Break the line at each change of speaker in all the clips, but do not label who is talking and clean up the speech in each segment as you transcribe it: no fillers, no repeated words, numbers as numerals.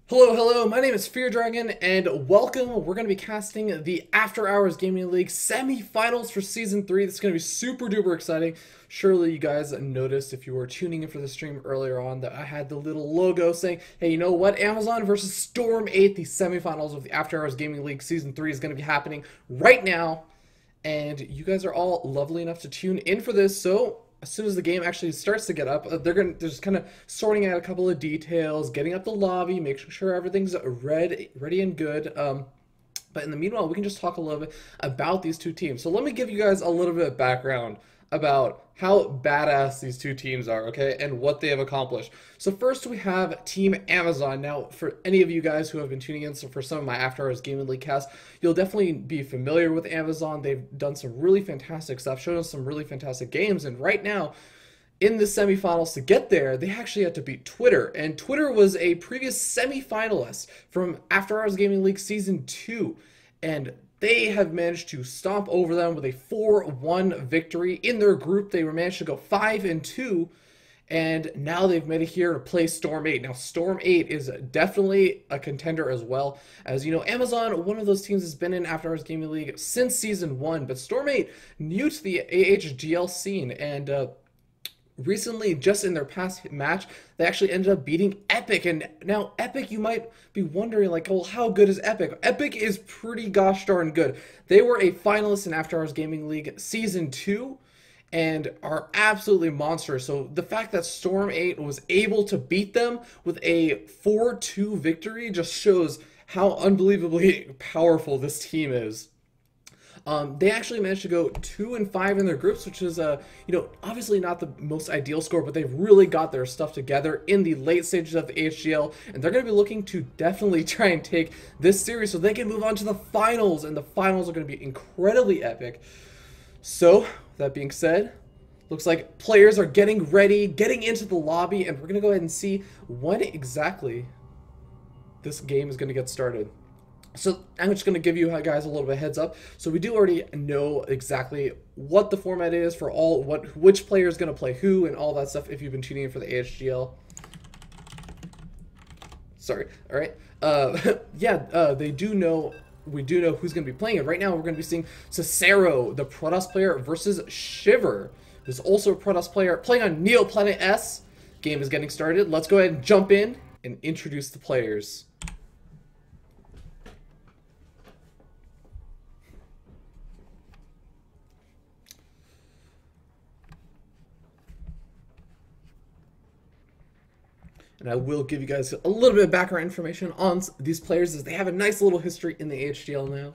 Hello, my name is Fear Dragon, and welcome. We're going to be casting the After Hours Gaming League semi-finals for Season 3. This is going to be super duper exciting. Surely you guys noticed if you were tuning in for the stream earlier on that I had the little logo saying, hey, you know what? Amazon versus Storm 8, the semi-finals of the After Hours Gaming League Season 3 is going to be happening right now. And you guys are all lovely enough to tune in for this, so as soon as the game actually starts to get up, they're just kind of sorting out a couple of details, getting up the lobby, making sure everything's ready and good. But in the meanwhile, we can just talk a little bit about these two teams. So let me give you guys a little bit of background about how badass these two teams are, okay, and what they have accomplished. So first we have Team Amazon. Now, for any of you guys who have been tuning in, so for some of my After Hours Gaming League casts, you'll definitely be familiar with Amazon. They've done some really fantastic stuff, shown us some really fantastic games, and right now, in the semifinals to get there, they actually had to beat Twitter, and Twitter was a previous semi-finalist from After Hours Gaming League Season 2, and they have managed to stomp over them with a 4-1 victory. In their group, they managed to go 5-2, and now they've made it here to play Storm 8. Now, Storm 8 is definitely a contender as well. As you know, Amazon, one of those teams, has been in After Hours Gaming League since Season 1, but Storm 8, new to the AHGL scene, and recently, just in their past match, they actually ended up beating Epic. And now Epic, you might be wondering, like, well, how good is Epic? Epic is pretty gosh darn good. They were a finalist in After Hours Gaming League Season 2 and are absolutely monstrous. So the fact that Storm 8 was able to beat them with a 4-2 victory just shows how unbelievably powerful this team is. They actually managed to go 2-5 in their groups, which is, obviously not the most ideal score, but they've really got their stuff together in the late stages of the AHGL, and they're going to be looking to definitely try and take this series so they can move on to the finals, and the finals are going to be incredibly epic. So, that being said, looks like players are getting ready, getting into the lobby, and we're going to go ahead and see when exactly this game is going to get started. So I'm just going to give you guys a little bit of heads up. So we do already know exactly what the format is for which player is going to play who and all that stuff if you've been tuning in for the AHGL. Sorry. All right. We do know who's going to be playing it. Right now we're going to be seeing Cicero, the Protoss player, versus Shiver, who's also a Protoss player playing on Neoplanet S. Game is getting started. Let's go ahead and jump in and introduce the players. And I will give you guys a little bit of background information on these players as they have a nice little history in the AHGL now.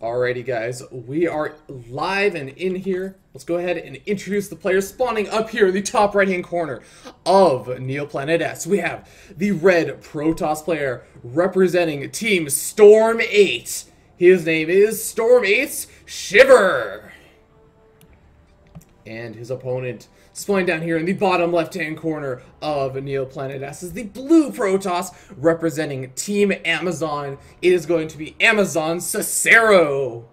Alrighty guys, we are live and in here. Let's go ahead and introduce the players spawning up here in the top right hand corner of Neoplanet S. We have the red Protoss player representing Team Storm 8. His name is Storm 8's Shiver. And his opponent, spawning down here in the bottom left-hand corner of Neoplanet S, is the blue Protoss representing Team Amazon. It is going to be Amazon Cicero.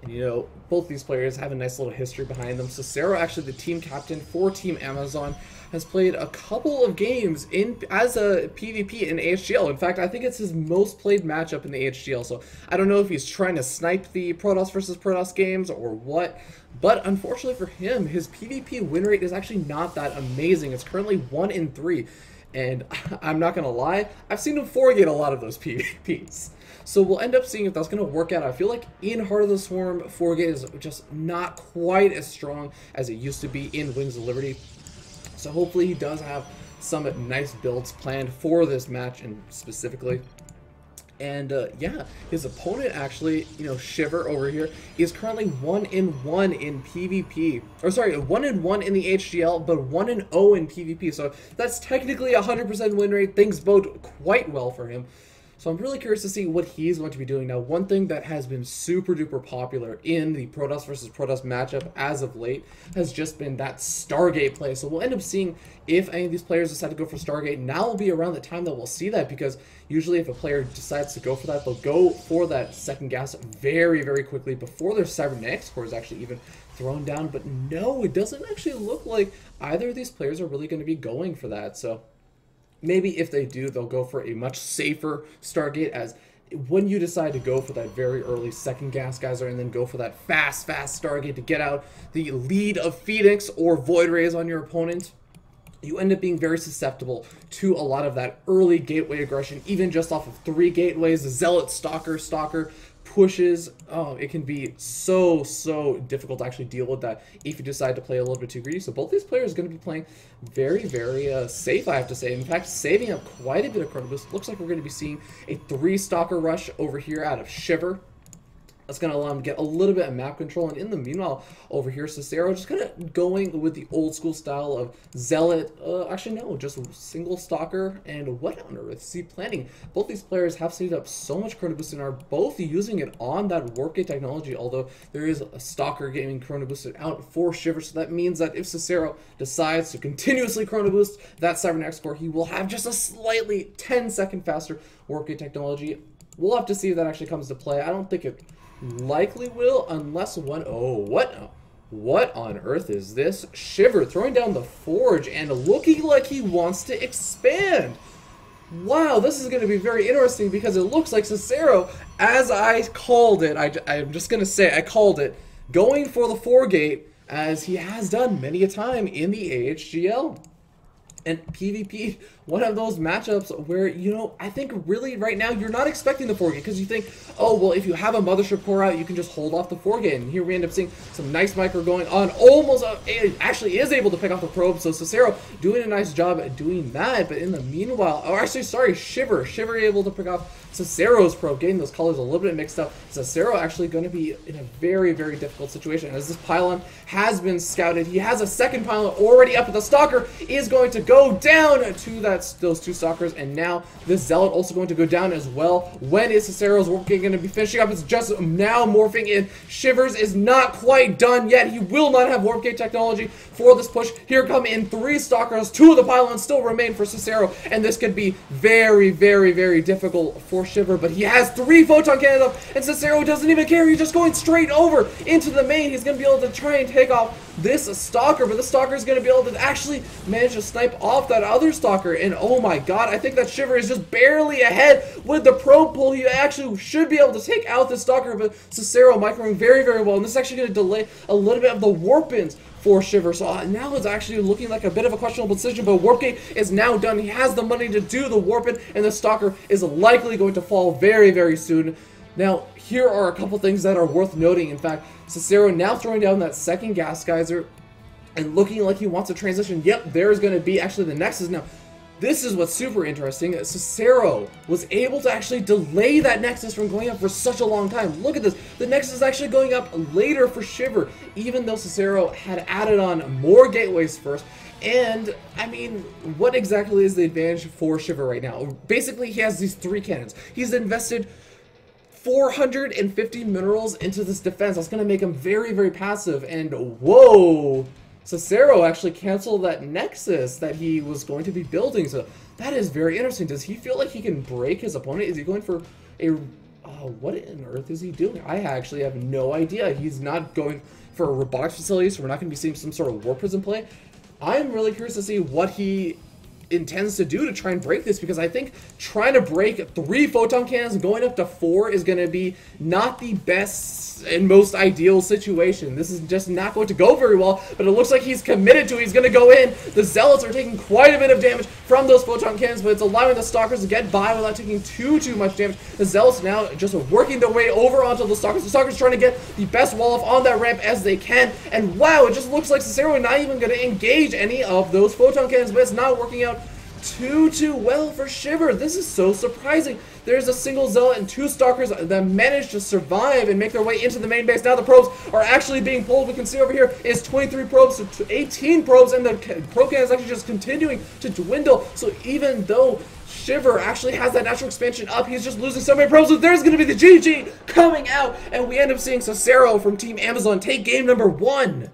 And both these players have a nice little history behind them. Cicero, actually the team captain for Team Amazon, has played a couple of games as a PvP in AHGL. In fact, I think it's his most played matchup in the AHGL, so I don't know if he's trying to snipe the Protoss versus Protoss games or what, but unfortunately for him, his PvP win rate is actually not that amazing. It's currently 1-3, and I'm not going to lie, I've seen him forget a lot of those PvPs. So we'll end up seeing if that's going to work out. I feel like in Heart of the Swarm, Forgate is just not quite as strong as it used to be in Wings of Liberty. So hopefully he does have some nice builds planned for this match and specifically. And yeah, his opponent actually, Shiver over here, is currently 1-1 in PvP. Or sorry, 1-1 in the HGL, but 1-0 in PvP. So that's technically a 100% win rate. Things bode quite well for him. So I'm really curious to see what he's going to be doing. Now, one thing that has been super duper popular in the Protoss versus Protoss matchup as of late has just been that Stargate play. So we'll end up seeing if any of these players decide to go for Stargate. Now will be around the time that we'll see that, because usually if a player decides to go for that, they'll go for that second gas very, very quickly before their cybernetics core is actually even thrown down. But no, it doesn't actually look like either of these players are really going to be going for that. So maybe if they do, they'll go for a much safer Stargate, as when you decide to go for that very early second gas geyser and then go for that fast Stargate to get out the lead of Phoenix or Void Rays on your opponent, you end up being very susceptible to a lot of that early gateway aggression, even just off of 3 gateways. The Zealot Stalker pushes. Oh, it can be so difficult to actually deal with that if you decide to play a little bit too greedy. So both these players are going to be playing very safe, I have to say. In fact, saving up quite a bit of chrono boost. Looks like we're going to be seeing a 3 stalker rush over here out of Shiver. That's going to allow him to get a little bit of map control. And in the meanwhile, over here, Cicero just kind of going with the old school style of Zealot. Actually, no, just single stalker. And what on earth is he planning? Both these players have saved up so much chrono boost and are both using it on that Warpgate technology, although there is a stalker getting chrono boosted out for Shiver. So that means that if Cicero decides to continuously chrono boost that Cybernetics core, he will have just a slightly 10-second faster Warpgate technology. We'll have to see if that actually comes to play. I don't think it likely will, unless one... Oh, what on earth is this? Shiver throwing down the Forge and looking like he wants to expand. Wow, this is going to be very interesting, because it looks like Cicero, as I called it, I'm just going to say I called it, going for the 4-gate, as he has done many a time in the AHGL. And PvP, one of those matchups where, you know, I think really right now you're not expecting the 4-gate, because you think, oh, well, if you have a Mothership core out, you can just hold off the 4-gate. And here we end up seeing some nice micro going on. Almost actually is able to pick off the probe. So Cicero doing a nice job at doing that. But in the meanwhile, oh, actually, sorry, Shiver able to pick off Cicero's probe, getting those colors a little bit mixed up. Cicero actually going to be in a very difficult situation, as this pylon has been scouted. He has a second pylon already up, but the Stalker is going to go down to those 2 Stalkers, and now this Zealot also going to go down as well. When is Cicero's Warpgate going to be finishing up? It's just now morphing in. Shivers is not quite done yet. He will not have Warpgate technology for this push. Here come in 3 Stalkers. 2 of the pylons still remain for Cicero, and this could be very difficult for Shiver, but he has 3 photon cannons up, and Cicero doesn't even care. He's just going straight over into the main. He's going to be able to try and take off this Stalker, but the Stalker is going to be able to actually manage to snipe off that other Stalker, and oh my god, I think that Shiver is just barely ahead with the probe pull. He actually should be able to take out this Stalker, but Cicero microing very well, and this is actually going to delay a little bit of the warp-ins for Shiver. So now it's actually looking like a bit of a questionable decision, but Warpgate is now done. He has the money to do the warp-in, and the Stalker is likely going to fall very soon. Now, here are a couple things that are worth noting. In fact, Cicero now throwing down that second gas geyser and looking like he wants to transition. Yep, there's going to be actually the Nexus now. This is what's super interesting. Cicero was able to actually delay that Nexus from going up for such a long time. Look at this. The Nexus is actually going up later for Shiver, even though Cicero had added on more gateways first. And, I mean, what exactly is the advantage for Shiver right now? Basically, he has these 3 cannons. He's invested 450 minerals into this defense. That's going to make him very passive. And, whoa! Cicero actually canceled that Nexus that he was going to be building, so that is very interesting. Does he feel like he can break his opponent? Is he going for a... what on earth is he doing? I actually have no idea. He's not going for a robotics facility, so we're not going to be seeing some sort of warp prism play. I'm really curious to see what he intends to do to try and break this, because I think trying to break 3 photon cannons and going up to 4 is going to be not the best and most ideal situation. This is just not going to go very well, but it looks like he's committed to it. He's going to go in. The Zealots are taking quite a bit of damage from those photon cannons, but it's allowing the Stalkers to get by without taking too much damage. The Zealots now just working their way over onto the Stalkers. The Stalkers trying to get the best wall off on that ramp as they can, and wow, it just looks like Cicero not even going to engage any of those photon cannons, but it's not working out too well for Shiver. This is so surprising. There's a single Zealot and 2 Stalkers that managed to survive and make their way into the main base. Now the probes are actually being pulled. We can see over here is 23 probes to 18 probes, and the probe cannon is actually just continuing to dwindle. So even though Shiver actually has that natural expansion up. He's just losing so many probes. So there's going to be the GG coming out. And we end up seeing Cicero from Team Amazon take game number 1.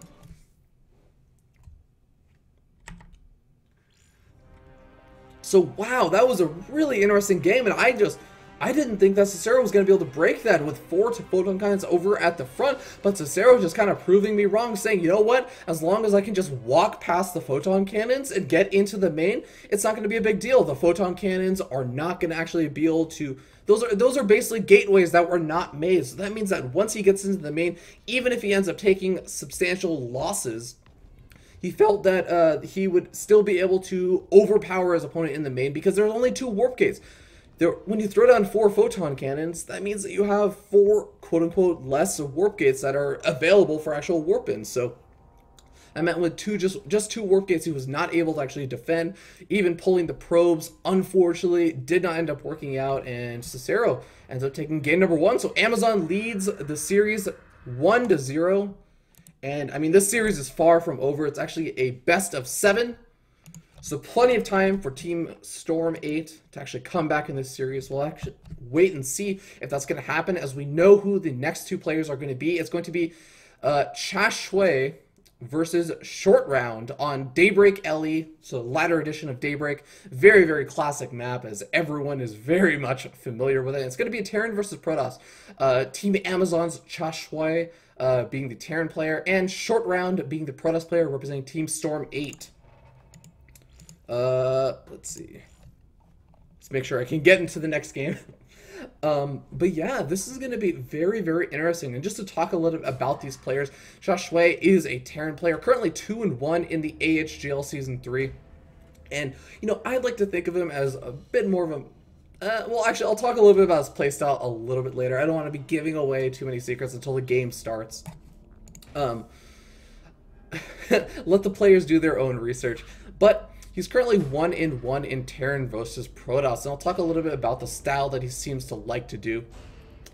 So, wow, that was a really interesting game. And I didn't think that Cicero was going to be able to break that with 4 photon cannons over at the front, but Cicero just kind of proving me wrong, saying, you know what, as long as I can just walk past the photon cannons and get into the main, it's not going to be a big deal. The photon cannons are not going to actually be able to, those are basically gateways that were not made. So that means that once he gets into the main, even if he ends up taking substantial losses, he felt that he would still be able to overpower his opponent in the main because there's only 2 warp gates. When you throw down 4 photon cannons, that means that you have 4 quote-unquote less warp gates that are available for actual warp-ins. So I meant with just 2 warp gates, he was not able to actually defend. Even pulling the probes, unfortunately, did not end up working out, and Cicero ends up taking game number 1. So Amazon leads the series 1-0. And I mean, this series is far from over. It's actually a best of 7. So plenty of time for Team Storm 8 to actually come back in this series. We'll actually wait and see if that's going to happen, as we know who the next 2 players are going to be. It's going to be Chashui versus Short Round on Daybreak Ellie, so latter edition of Daybreak. Very, very classic map, as everyone is very much familiar with it. It's going to be a Terran versus Protoss. Team Amazon's Chashui being the Terran player, and Short Round being the Protoss player, representing Team Storm 8. Let's see. Let's make sure I can get into the next game. But yeah, this is going to be very, very interesting. And just to talk a little bit about these players, Chashui is a Terran player, currently 2-1 in the AHGL Season 3. And, you know, I'd like to think of him as a bit more of a... well, actually, I'll talk a little bit about his playstyle a little bit later. I don't want to be giving away too many secrets until the game starts. Let the players do their own research. But he's currently 1-1 in Terran versus Protoss, and I'll talk a little bit about the style that he seems to like to do.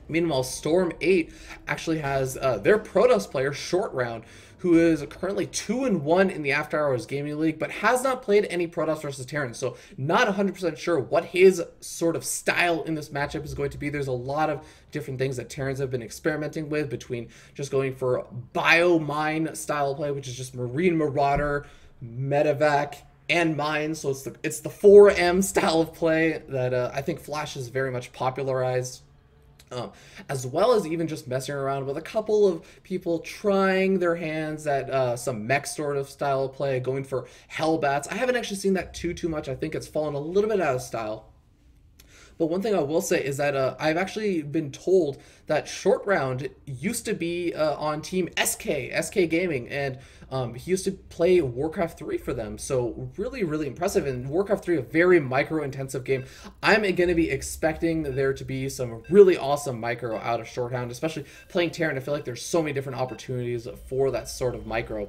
Meanwhile, Storm 8 actually has their Protoss player, Short Round, who is currently 2-1 in the After Hours Gaming League, but has not played any Protoss versus Terran, so not 100% sure what his sort of style in this matchup is going to be. There's a lot of different things that Terrans have been experimenting with, between just going for Bio-Mine style play, which is just Marine Marauder, Medevac, and mine. So it's the 4M style of play that I think Flash has very much popularized, as well as even just messing around with a couple of people trying their hands at some mech sort of style of play, going for Hellbats. I haven't actually seen that too much. I think it's fallen a little bit out of style. But one thing I will say is that I've actually been told that Short Round used to be on Team SK Gaming, and he used to play Warcraft 3 for them. So really, really impressive. And Warcraft 3, a very micro-intensive game. I'm going to be expecting there to be some really awesome micro out of Short Round, especially playing Terran. I feel like there's so many different opportunities for that sort of micro.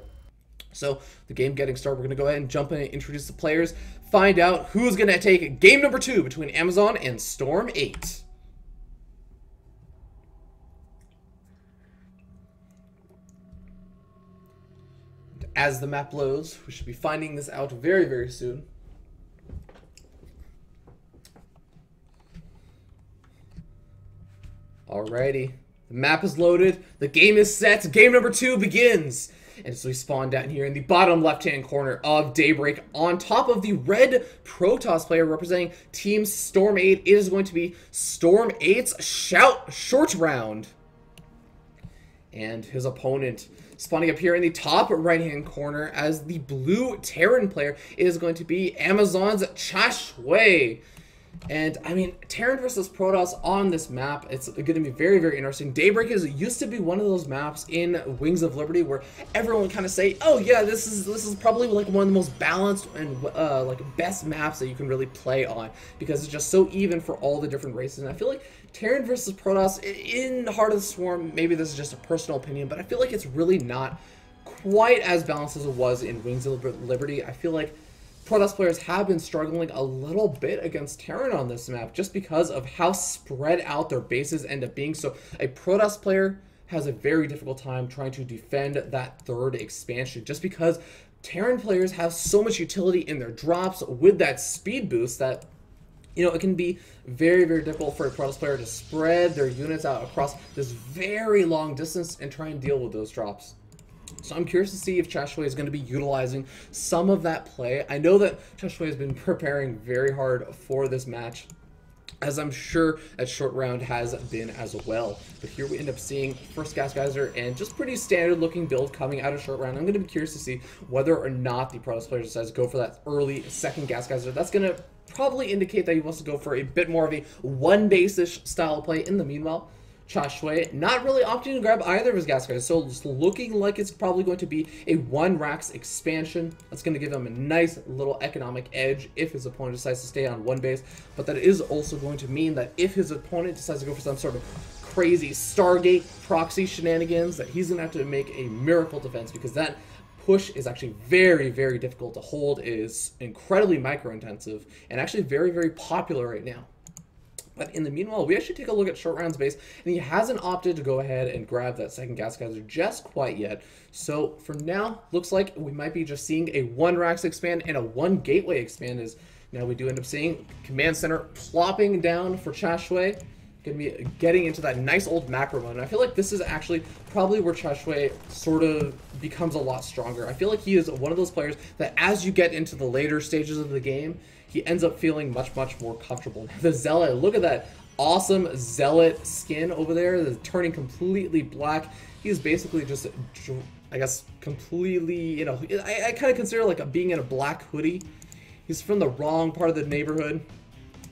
So the game getting started, we're going to go ahead and jump in and introduce the players, find out who's going to take game number 2 between Amazon and Storm 8. As the map loads, we should be finding this out very, very soon. Alrighty, the map is loaded, the game is set, game number 2 begins. And so we spawn down here in the bottom left-hand corner of Daybreak, on top of the red Protoss player representing Team Storm 8. It is going to be Storm 8's Short Round. And his opponent spawning up here in the top right-hand corner as the blue Terran player is going to be Amazon's Chashui. And I mean, Terran versus Protoss on this map, it's going to be very, very interesting. Daybreak used to be one of those maps in Wings of Liberty where everyone kind of say, oh yeah, this is probably like one of the most balanced and like best maps that you can really play on, because it's just so even for all the different races. And I feel like Terran versus Protoss in Heart of the Swarm, maybe this is just a personal opinion, but I feel like it's really not quite as balanced as it was in Wings of Liberty. I feel like Protoss players have been struggling a little bit against Terran on this map, just because of how spread out their bases end up being. So a Protoss player has a very difficult time trying to defend that third expansion, just because Terran players have so much utility in their drops with that speed boost that You know, it can be very, very difficult for a Protoss player to spread their units out across this very long distance and try and deal with those drops. So I'm curious to see if Chashway is going to be utilizing some of that play. I know that Chashway has been preparing very hard for this match, as I'm sure that short round has been as well. But here we end up seeing first Gas Geyser and just pretty standard looking build coming out of short round. I'm going to be curious to see whether or not the Protoss player decides to go for that early second Gas Geyser. That's going to probably indicate that he wants to go for a bit more of a one base-ish style of play. In the meanwhile, Chashway not really opting to grab either of his gas guys, so it's looking like it's probably going to be a one Rax expansion. That's going to give him a nice little economic edge if his opponent decides to stay on one base, but that is also going to mean that if his opponent decides to go for some sort of crazy Stargate proxy shenanigans, that he's going to have to make a miracle defense, because that push is actually very, very difficult to hold, is incredibly micro intensive, and actually very, very popular right now. But in the meanwhile, we actually take a look at short round's base, and he hasn't opted to go ahead and grab that second gas geyser just quite yet. So for now, looks like we might be just seeing a one Rax expand and a one gateway expand. As now we do end up seeing command center plopping down for Chashway. Gonna be getting into that nice old macro mode. And I feel like this is actually probably where Chashway sort of becomes a lot stronger. I feel like he is one of those players that as you get into the later stages of the game, he ends up feeling much, much more comfortable. The Zealot, look at that awesome Zealot skin over there that's turning completely black. He's basically just, I guess, completely, you know, I kind of consider like being in a black hoodie. He's from the wrong part of the neighborhood.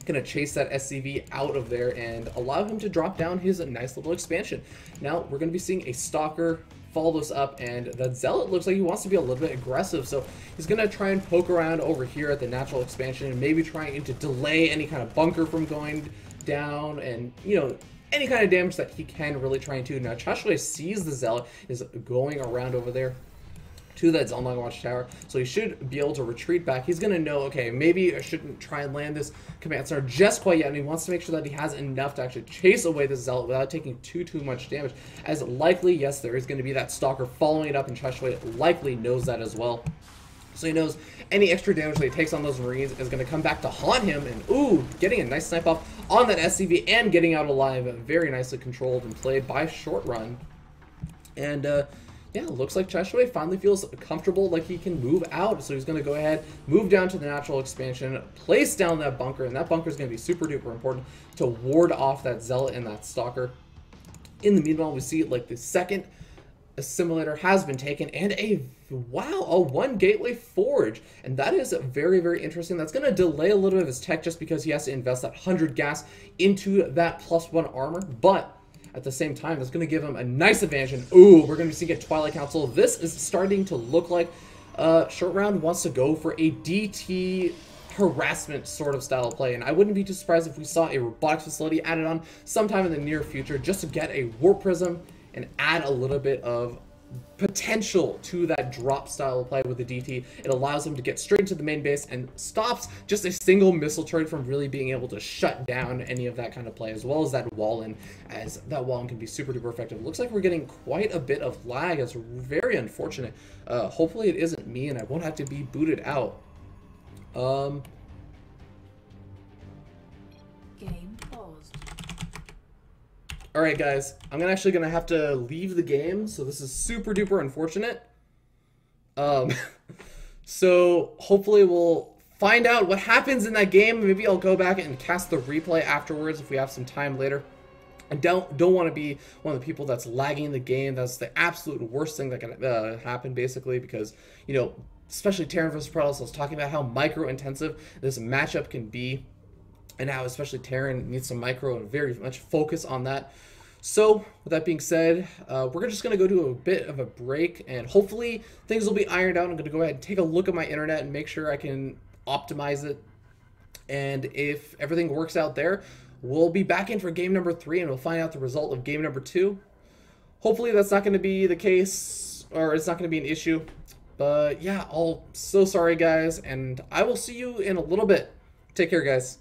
Gonna chase that SCV out of there and allow him to drop down his nice little expansion. Now we're gonna be seeing a Stalker follow this up, and that Zealot looks like he wants to be a little bit aggressive, so he's gonna try and poke around over here at the natural expansion and maybe trying to delay any kind of bunker from going down, and you know, any kind of damage that he can really trying to. Now Chashway sees the Zealot is going around over there to that Zelnong Watchtower, so he should be able to retreat back. He's going to know, okay, maybe I shouldn't try and land this command center just quite yet, and he wants to make sure that he has enough to actually chase away this Zealot without taking too much damage, as likely, yes, there is going to be that Stalker following it up, and Chashway likely knows that as well. So he knows any extra damage that he takes on those Marines is going to come back to haunt him, and ooh, getting a nice snipe off on that SCV and getting out alive. Very nicely controlled and played by Short Run. And, yeah, looks like Chashway finally feels comfortable, like he can move out. So he's going to go ahead, move down to the natural expansion, place down that bunker, and that bunker is going to be super duper important to ward off that Zealot and that Stalker. In the meanwhile, we see like the second assimilator has been taken, and a one gateway forge, and that is very, very interesting. That's going to delay a little bit of his tech just because he has to invest that 100 gas into that +1 armor, but at the same time, it's going to give him a nice advantage. And ooh, we're going to see a Twilight Council. This is starting to look like Short Round wants to go for a DT harassment sort of style of play. And I wouldn't be too surprised if we saw a robotics facility added on sometime in the near future just to get a Warp Prism and add a little bit of potential to that drop style of play with the DT. It allows him to get straight into the main base and stops just a single missile turret from really being able to shut down any of that kind of play, as well as that wall-in, as that wall-in can be super duper effective. Looks like we're getting quite a bit of lag. It's very unfortunate. Hopefully it isn't me and I won't have to be booted out.
Game paused.
Alright guys, I'm actually gonna have to leave the game, so this is super duper unfortunate. So hopefully we'll find out what happens in that game. Maybe I'll go back and cast the replay afterwards if we have some time later. I don't want to be one of the people that's lagging the game. That's the absolute worst thing that can happen, basically, because, you know, especially Terran vs. Protoss, I was talking about how micro intensive this matchup can be, and how especially Terran needs some micro and very much focus on that. So with that being said, we're just going to go to a bit of a break, and hopefully things will be ironed out. I'm going to go ahead and take a look at my internet and make sure I can optimize it. And if everything works out there, we'll be back in for game number 3, and we'll find out the result of game number 2. Hopefully that's not going to be the case, or it's not going to be an issue. But yeah, so sorry guys, and I will see you in a little bit. Take care, guys.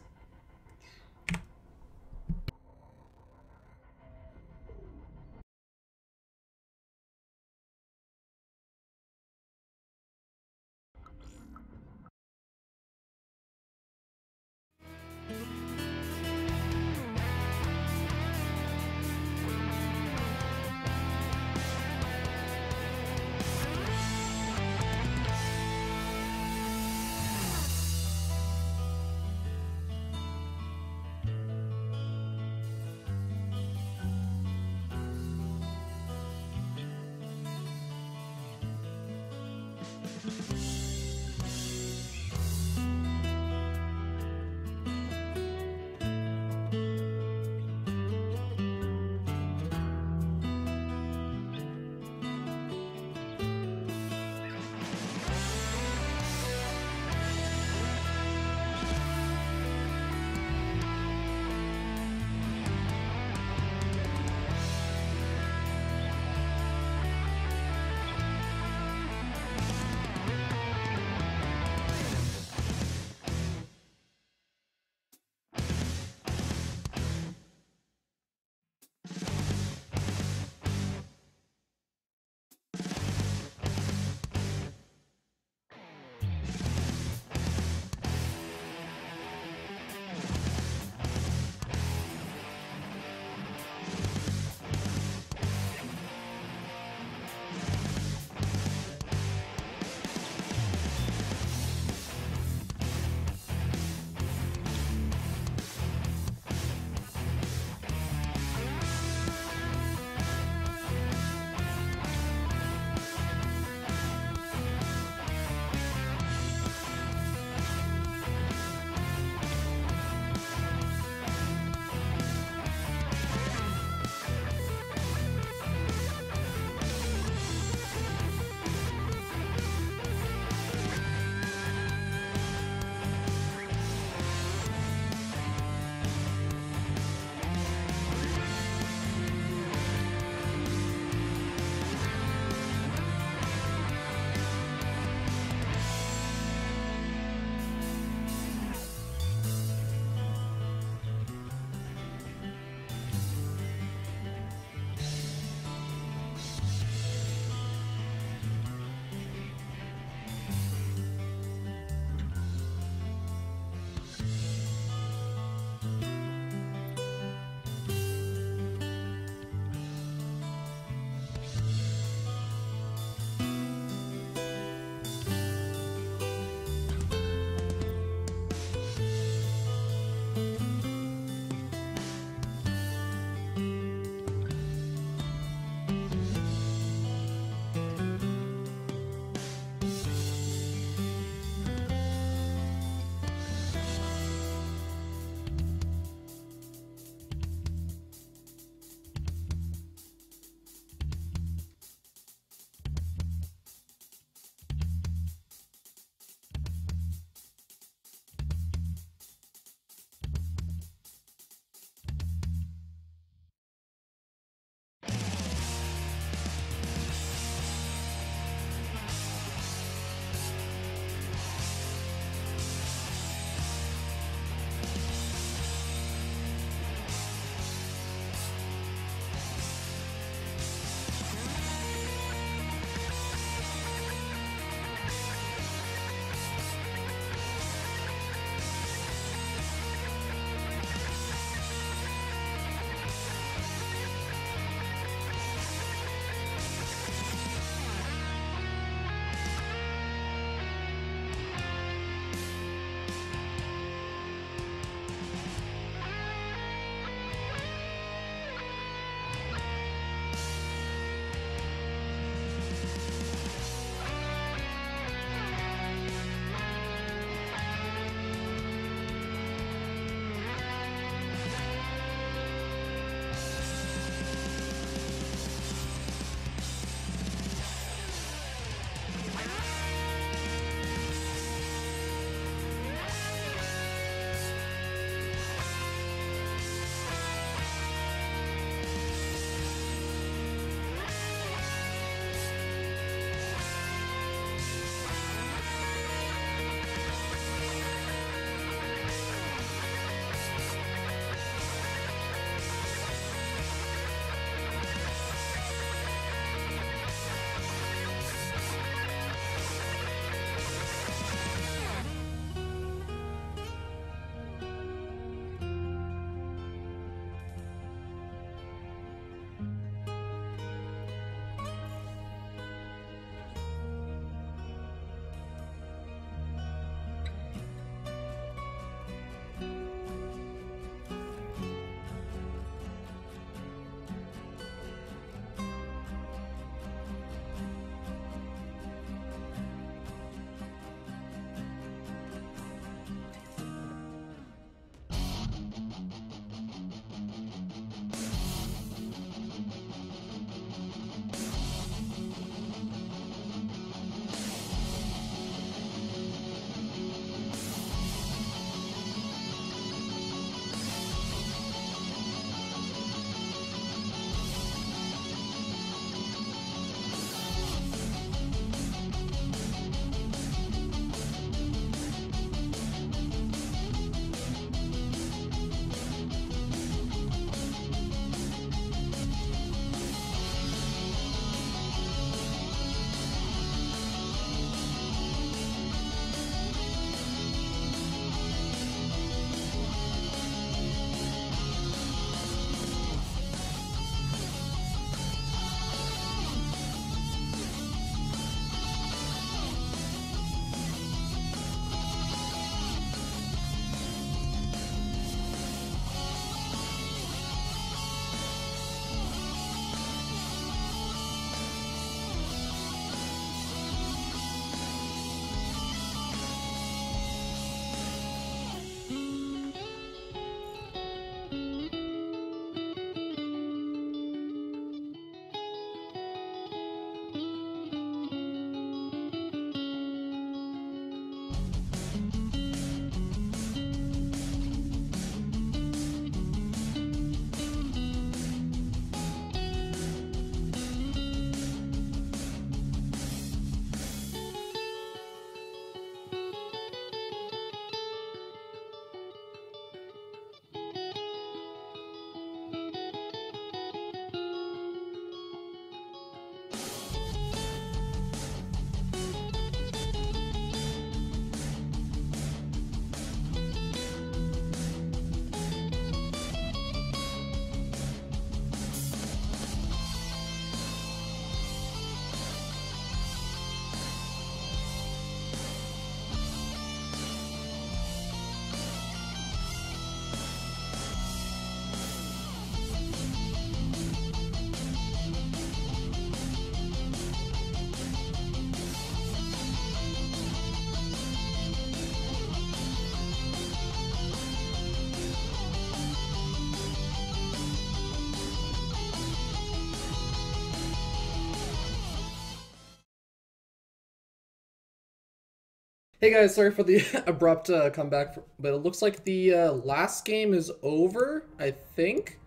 Hey guys, sorry for the abrupt comeback, but it looks like the last game is over, I think.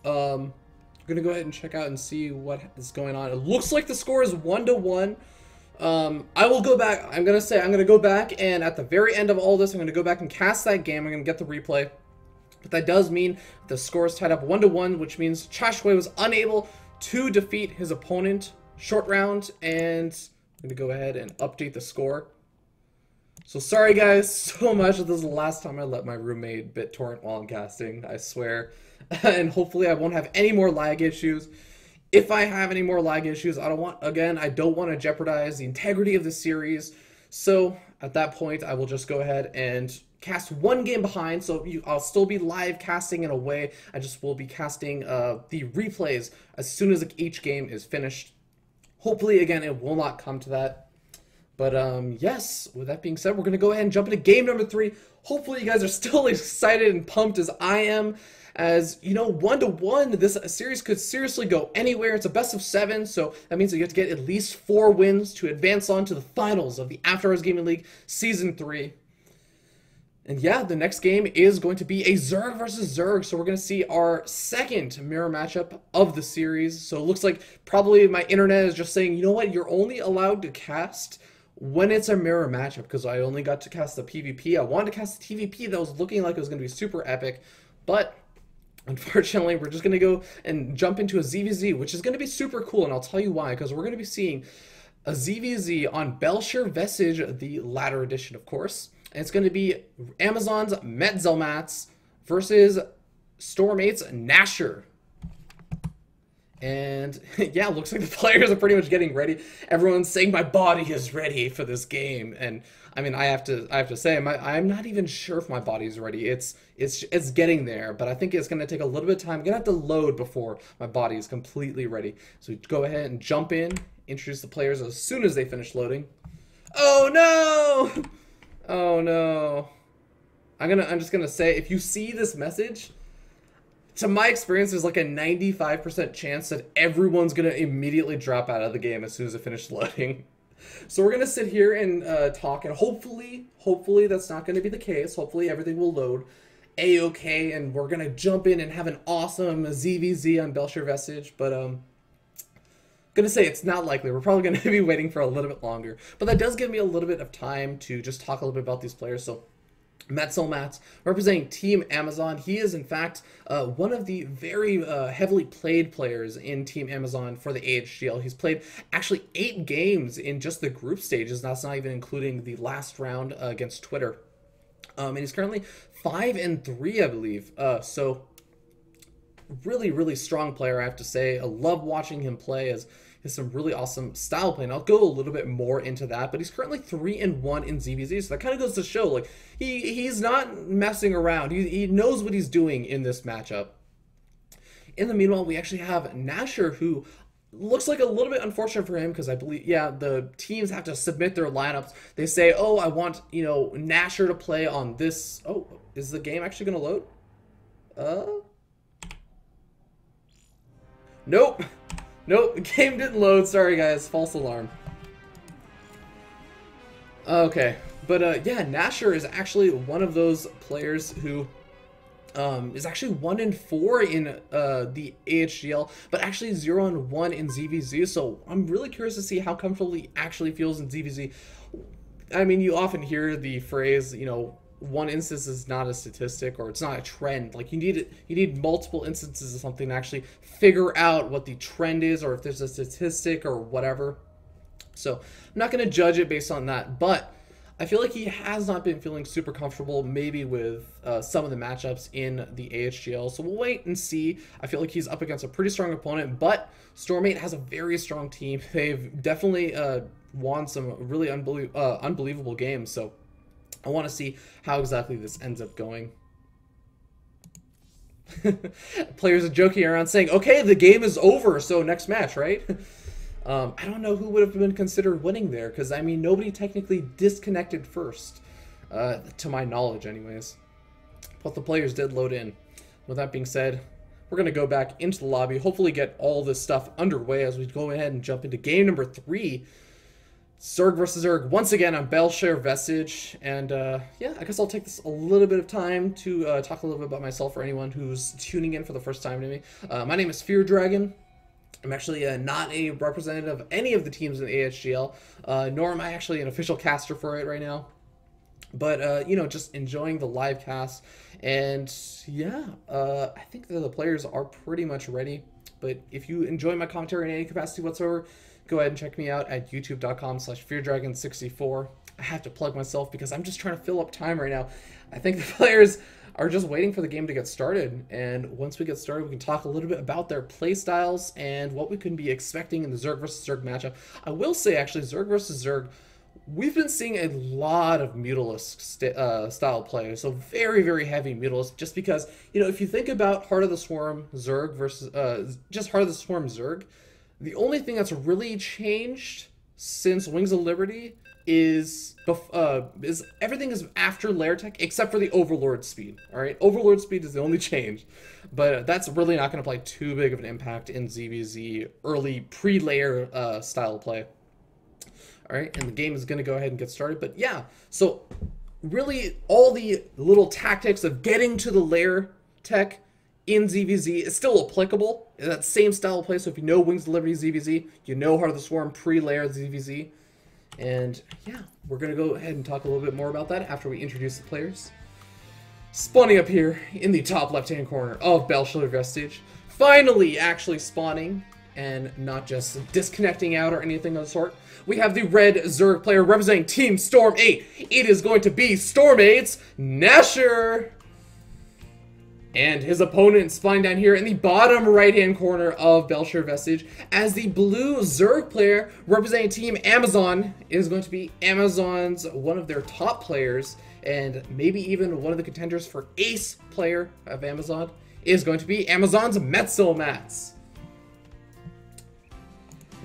I'm gonna go ahead and check out and see what is going on. It looks like the score is 1-1. I will go back. I'm gonna go back, and at the very end of all this, I'm gonna go back and cast that game. I'm gonna get the replay. But that does mean the score is tied up 1-1, which means Chashway was unable to defeat his opponent short round, and I'm gonna go ahead and update the score. So sorry guys so much. This is the last time I let my roommate BitTorrent while I'm casting, I swear. And hopefully I won't have any more lag issues. If I have any more lag issues, I don't want to jeopardize the integrity of the series. So at that point, I will just go ahead and cast one game behind. So I'll still be live casting in a way. I just will be casting the replays as soon as each game is finished. Hopefully, again, it will not come to that. But yes, with that being said, we're going to go ahead and jump into game number 3. Hopefully you guys are still excited and pumped as I am. As, you know, 1-1, this series could seriously go anywhere. It's a best of 7, so that means that you have to get at least 4 wins to advance on to the finals of the After Hours Gaming League Season 3. And yeah, the next game is going to be a Zerg versus Zerg, so we're going to see our second mirror matchup of the series. So it looks like probably my internet is just saying, you know what, you're only allowed to cast when it's a mirror matchup, because I only got to cast the PvP. I wanted to cast the TvP that was looking like it was going to be super epic, but unfortunately we're just going to go and jump into a ZVZ, which is going to be super cool, and I'll tell you why, because we're going to be seeing a ZVZ on Belcher Vestige, the latter edition, of course, and it's going to be Amazon's Metzelmats versus Storm8's Nasher. And yeah, looks like the players are pretty much getting ready. Everyone's saying my body is ready for this game, and I mean, I have to say, I'm not even sure if my body's ready. It's getting there, but I think it's gonna take a little bit of time. I'm gonna have to load before my body is completely ready. So go ahead and jump in, introduce the players as soon as they finish loading. Oh no! Oh no! I'm just gonna say, if you see this message, to my experience, there's like a 95% chance that everyone's going to immediately drop out of the game as soon as it finishes loading. So we're going to sit here and talk, and hopefully that's not going to be the case. Hopefully everything will load A-okay, and we're going to jump in and have an awesome ZVZ on Belcher Vestige. But I'm going to say it's not likely. We're probably going to be waiting for a little bit longer. But that does give me a little bit of time to just talk a little bit about these players. So Metzelmats, representing Team Amazon. He is, in fact, one of the very heavily played players in Team Amazon for the AHGL. He's played actually 8 games in just the group stages. That's not even including the last round against Twitter. And he's currently 5-3, I believe. So really, really strong player, I have to say. I love watching him play, as has some really awesome style play, and I'll go a little bit more into that, but he's currently 3-1 in ZVZ, so that kind of goes to show, like, he's not messing around. He knows what he's doing in this matchup. In the meanwhile, we actually have Nasher, who looks like a little bit unfortunate for him, because I believe, yeah, the teams have to submit their lineups. They say, oh, I want, you know, Nasher to play on this. Oh, is the game actually going to load? Nope. Nope, the game didn't load. Sorry, guys. False alarm. Okay, but yeah, Nasher is actually one of those players who is actually 1-4 in the AHGL, but actually 0-1 in ZVZ. So I'm really curious to see how comfortable he actually feels in ZVZ. I mean, you often hear the phrase, you know, one instance is not a statistic, or it's not a trend. Like, you need multiple instances of something to actually figure out what the trend is, or if there's a statistic or whatever. So I'm not going to judge it based on that, but I feel like he has not been feeling super comfortable maybe with some of the matchups in the AHGL, so we'll wait and see. I feel like he's up against a pretty strong opponent, but Storm8 has a very strong team. They've definitely won some really unbelievable games, so I want to see how exactly this ends up going. Players are joking around saying, okay, the game is over, so next match, right? I don't know who would have been considered winning there, because, I mean, nobody technically disconnected first, to my knowledge anyways. But the players did load in. With that being said, we're going to go back into the lobby, hopefully get all this stuff underway as we go ahead and jump into game number 3. Zerg versus Zerg once again on Belshare Vestige, and yeah, I guess I'll take this a little bit of time to talk a little bit about myself for anyone who's tuning in for the first time to me. My name is Fear Dragon. I'm actually not a representative of any of the teams in the AHGL, nor am I actually an official caster for it right now. But, you know, just enjoying the live cast, and yeah, I think that the players are pretty much ready. But if you enjoy my commentary in any capacity whatsoever, go ahead and check me out at youtube.com/feardragon64. I have to plug myself because I'm just trying to fill up time right now. I think the players are just waiting for the game to get started, and once we get started, we can talk a little bit about their play styles and what we can be expecting in the Zerg versus Zerg matchup. I will say, actually, Zerg versus Zerg, we've been seeing a lot of Mutalisk style play, so very, very heavy Mutalisk, just because, you know, if you think about Heart of the Swarm Zerg versus just Heart of the Swarm Zerg, the only thing that's really changed since Wings of Liberty is everything is after lair tech except for the Overlord speed. All right, Overlord speed is the only change, but that's really not going to play too big of an impact in ZVZ early pre-layer style play. All right, and the game is going to go ahead and get started. But yeah, so really all the little tactics of getting to the lair tech in ZVZ is still applicable. That same style of play. So if you know Wings of Liberty ZVZ, you know Heart of the Swarm pre-layer ZVZ. And yeah, we're going to go ahead and talk a little bit more about that after we introduce the players. Spawning up here in the top left-hand corner of Belshare Vestige. Finally actually spawning and not just disconnecting out or anything of the sort. We have the red Zerg player representing Team Storm 8. It is going to be Storm 8's Nasher. And his opponent spawning down here in the bottom right-hand corner of Belshare Vestige as the blue Zerg player representing Team Amazon is going to be Amazon's one of their top players, and maybe even one of the contenders for ace player of Amazon is going to be Amazon's Metzelmats.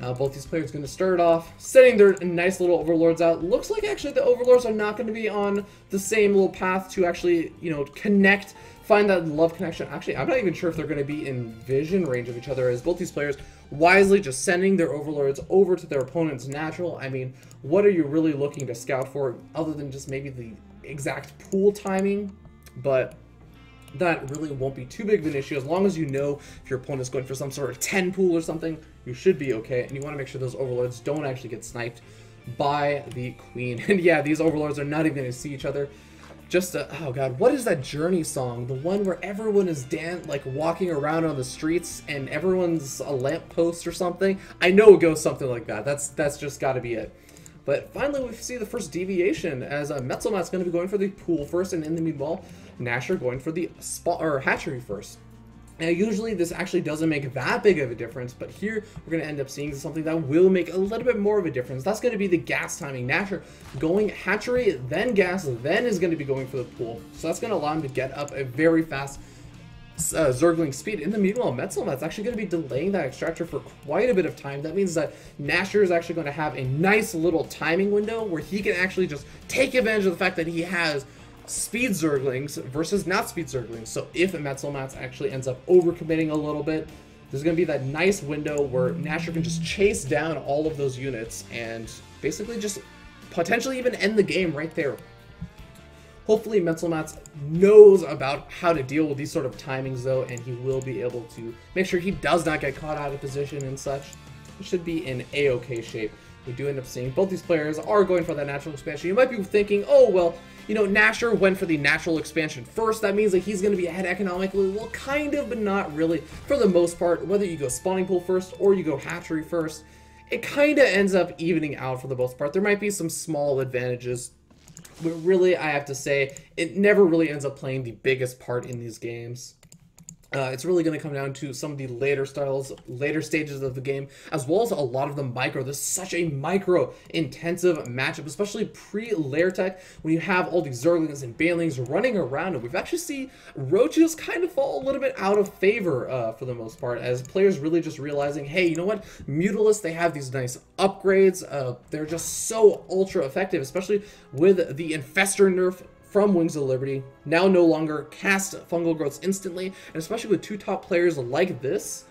Now both these players are going to start off setting their nice little overlords out. Looks like actually the overlords are not going to be on the same little path to actually, you know, connect, find that love connection. Actually, I'm not even sure if they're going to be in vision range of each other, as both these players wisely just sending their overlords over to their opponent's natural. I mean, what are you really looking to scout for other than just maybe the exact pool timing? But that really won't be too big of an issue as long as you know if your opponent's going for some sort of 10 pool or something, you should be okay. And you want to make sure those overlords don't actually get sniped by the queen. And yeah, these overlords are not even going to see each other. Just oh god, what is that Journey song? The one where everyone is like walking around on the streets and everyone's a lamppost or something? I know it goes something like that. That's just got to be it. But finally, we see the first deviation as Metzelmat's going to be going for the pool first, and in the meanwhile, Nasher going for the hatchery first. Now, usually this actually doesn't make that big of a difference, but here we're going to end up seeing something that will make a little bit more of a difference. That's going to be the gas timing. Nasher going hatchery, then gas, then is going to be going for the pool. So that's going to allow him to get up a very fast Zergling speed. In the meanwhile, Metzelmat's actually going to be delaying that extractor for quite a bit of time. That means that Nasher is actually going to have a nice little timing window where he can actually just take advantage of the fact that he has speed Zerglings versus not speed Zerglings. So if Metzelmat's actually ends up overcommitting a little bit, there's going to be that nice window where Nasher can just chase down all of those units and basically just potentially even end the game right there. Hopefully Metzelmat's knows about how to deal with these sort of timings though, and he will be able to make sure he does not get caught out of position and such. He should be in a-okay shape. We do end up seeing both these players are going for that natural expansion. You might be thinking, oh, well, you know, Nasher went for the natural expansion first. That means that he's going to be ahead economically. Well, kind of, but not really. For the most part, whether you go spawning pool first or you go hatchery first, it kind of ends up evening out for the most part. There might be some small advantages, but really, I have to say, it never really ends up playing the biggest part in these games. It's really going to come down to some of the later stages of the game, as well as a lot of the micro. This is such a micro-intensive matchup, especially pre-lair tech, when you have all these Zerglings and Banelings running around, and we've actually seen Roaches kind of fall a little bit out of favor for the most part, as players really just realizing, hey, you know what? Mutalisk, they have these nice upgrades. They're just so ultra effective, especially with the Infestor nerf from Wings of Liberty, now no longer cast fungal growths instantly, and especially with two top players like this,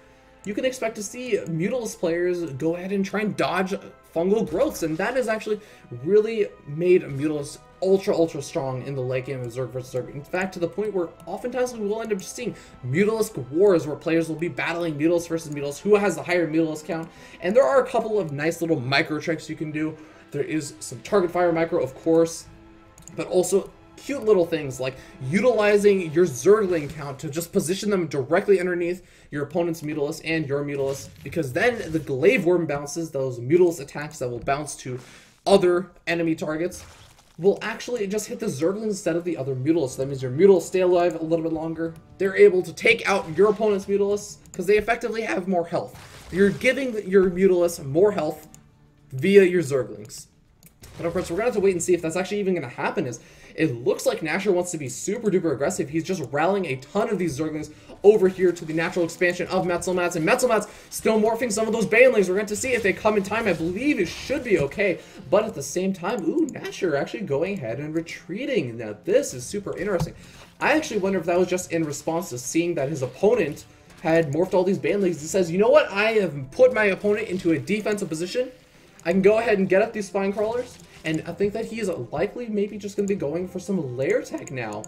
you can expect to see Mutalisk players go ahead and try and dodge fungal growths, and that has actually really made Mutalisk ultra strong in the late game of Zerg vs Zerg. In fact, to the point where oftentimes we will end up seeing Mutalisk wars where players will be battling Mutalisk versus Mutalisk, who has the higher Mutalisk count. And there are a couple of nice little micro tricks you can do. There is some target fire micro, of course, but also cute little things like utilizing your Zergling count to just position them directly underneath your opponent's Mutalisk and your Mutalisk, because then the Glaive Worm bounces, those Mutalisk attacks that will bounce to other enemy targets, will actually just hit the Zerglings instead of the other Mutalisk. That means your Mutalisk stay alive a little bit longer. They're able to take out your opponent's Mutalisk because they effectively have more health. You're giving your Mutalisk more health via your Zerglings. But of course, we're going to have to wait and see if that's actually even going to happen. It looks like Nashor wants to be super duper aggressive. He's just rallying a ton of these Zerglings over here to the natural expansion of Metzelmats, and Metzelmats still morphing some of those Banelings. We're going to see if they come in time. I believe it should be okay, but at the same time, ooh, Nashor actually going ahead and retreating. Now this is super interesting. I actually wonder if that was just in response to seeing that his opponent had morphed all these Banelings. He says, you know what, I have put my opponent into a defensive position. I can go ahead and get up these spine crawlers, and I think that he is likely maybe just going to be going for some lair tech now.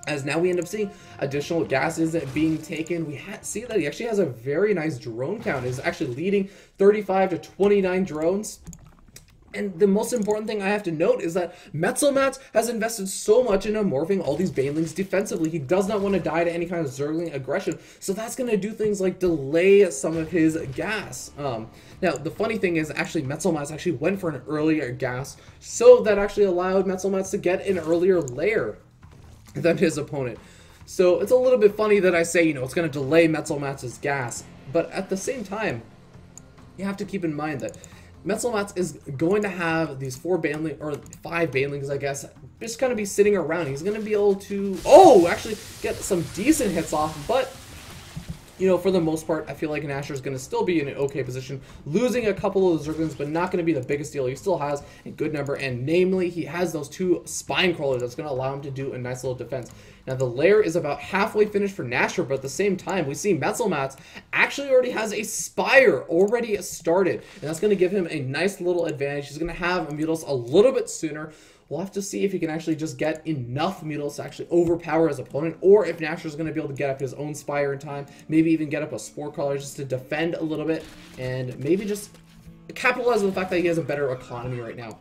As now we end up seeing additional gases being taken. We see that he actually has a very nice drone count. He's actually leading 35 to 29 drones. And the most important thing I have to note is that Metzelmats has invested so much into morphing all these Banelings defensively. He does not want to die to any kind of Zergling aggression, so that's going to do things like delay some of his gas. Now, the funny thing is, actually, Metzelmats actually went for an earlier gas, so that actually allowed Metzelmats to get an earlier layer than his opponent. So it's a little bit funny that I say, you know, it's going to delay Metzelmats' gas, but at the same time, you have to keep in mind that Metzelmats is going to have these 4 Banelings, or 5 Banelings, I guess, just kind of be sitting around. He's going to be able to, actually get some decent hits off, but, you know, for the most part, I feel like Nashor is going to still be in an okay position, losing a couple of the Zerglings, but not going to be the biggest deal. He still has a good number, and namely, he has those 2 spine crawlers that's going to allow him to do a nice little defense. Now, the lair is about halfway finished for Nashor, but at the same time, we see Metzelmats actually already has a spire already started, and that's going to give him a nice little advantage. He's going to have Mutalisk a little bit sooner. We'll have to see if he can actually just get enough Mutalisk to actually overpower his opponent, or if Nashor is going to be able to get up his own spire in time, maybe even get up a Spore Collar just to defend a little bit, and maybe just capitalize on the fact that he has a better economy right now.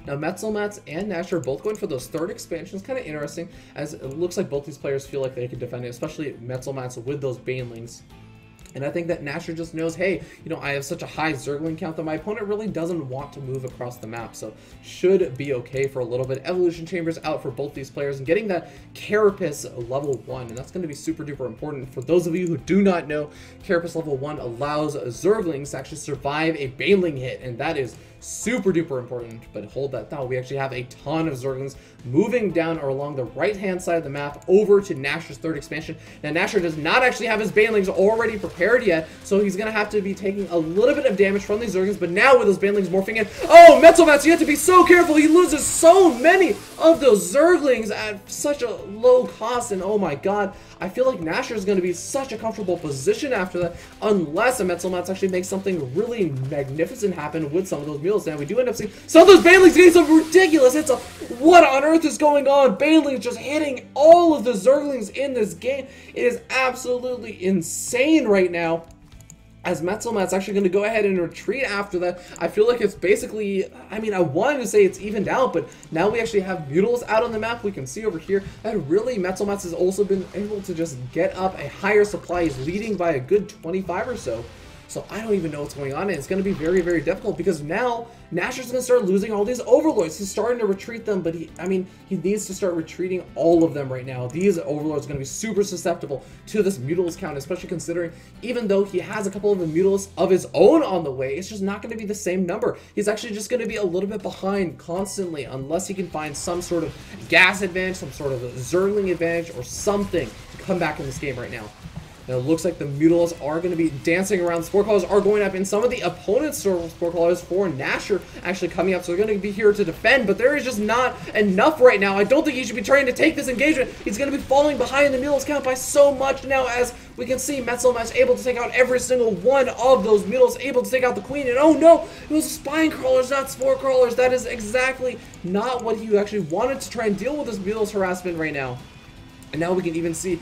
Now, Metzelmats and Nashor are both going for those 3rd expansions. Kind of interesting, as it looks like both these players feel like they can defend it, especially Metzelmats with those Banelings. And I think that Nashor just knows, hey, you know, I have such a high Zergling count that my opponent really doesn't want to move across the map, so should be okay for a little bit. Evolution Chambers out for both these players, and getting that Carapace level 1, and that's going to be super duper important. For those of you who do not know, Carapace level 1 allows Zerglings to actually survive a Baneling hit, and that is super duper important. But hold that thought, we actually have a ton of Zerglings moving down or along the right hand side of the map over to Nashor's 3rd expansion. Now, Nashor does not actually have his Banelings already prepared yet, so he's going to have to be taking a little bit of damage from these Zerglings, but now with those Banelings morphing in, oh, Metzelmats, you have to be so careful. He loses so many of those Zerglings at such a low cost, and oh my god, I feel like Nashor is going to be such a comfortable position after that, unless a Metzelmats actually makes something really magnificent happen with some of those mules. Now, we do end up seeing some of those Banelings getting some ridiculous hits. What on earth is going on? Banelings just hitting all of the Zerglings in this game. It is absolutely insane right now. As Metzelmat's actually going to go ahead and retreat after that. I feel like it's basically, I mean, I wanted to say it's evened out, but now we actually have Mutals out on the map. We can see over here that really Metzelmat's has also been able to just get up a higher supply. He's leading by a good 25 or so. So I don't even know what's going on, and it's going to be very, very difficult because now Nashor's going to start losing all these Overlords. He's starting to retreat them, but he needs to start retreating all of them right now. These Overlords are going to be super susceptible to this Mutalisk count, especially considering even though he has a couple of the Mutalisks of his own on the way, it's just not going to be the same number. He's actually just going to be a little bit behind constantly unless he can find some sort of gas advantage, some sort of Zergling advantage, or something to come back in this game right now. Now it looks like the Mutilas are going to be dancing around. Spore Colors are going up, and some of the opponent's Spore Colors for Nasher actually coming up. So they're going to be here to defend, but there is just not enough right now. I don't think he should be trying to take this engagement. He's going to be falling behind the Mutilas count by so much now, as we can see Metzelmatz able to take out every single one of those Mutilas, able to take out the Queen. And oh no, it was Spine Crawlers, not Spore Crawlers. That is exactly not what he actually wanted to try and deal with this Mutilas harassment right now. And now we can even see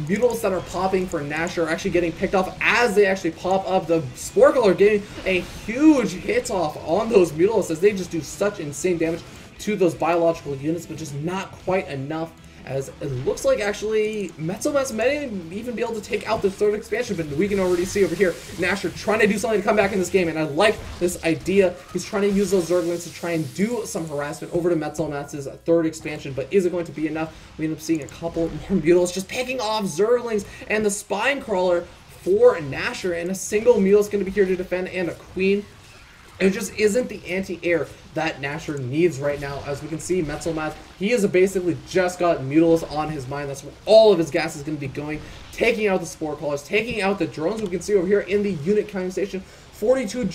Mutilas that are popping for Nasher are actually getting picked off as they actually pop up. The Spore Crawler getting a huge hit off on those Mutilas as they just do such insane damage to those biological units, but just not quite enough, as it looks like actually Metzelmatz may even be able to take out the third expansion, but we can already see over here Nasher trying to do something to come back in this game, and I like this idea. He's trying to use those Zerglings to try and do some harassment over to Metzelmatz's third expansion, but is it going to be enough? We end up seeing a couple more Mutilas just picking off Zerglings, and the Spine Crawler for Nasher, and a single Mule is going to be here to defend, and a Queen. It just isn't the anti-air that Nasher needs right now. As we can see, Metzelmatz, he has basically just got Mutilas on his mind. That's where all of his gas is going to be going, taking out the Spore Crawlers, taking out the drones. We can see over here in the unit counting station, 41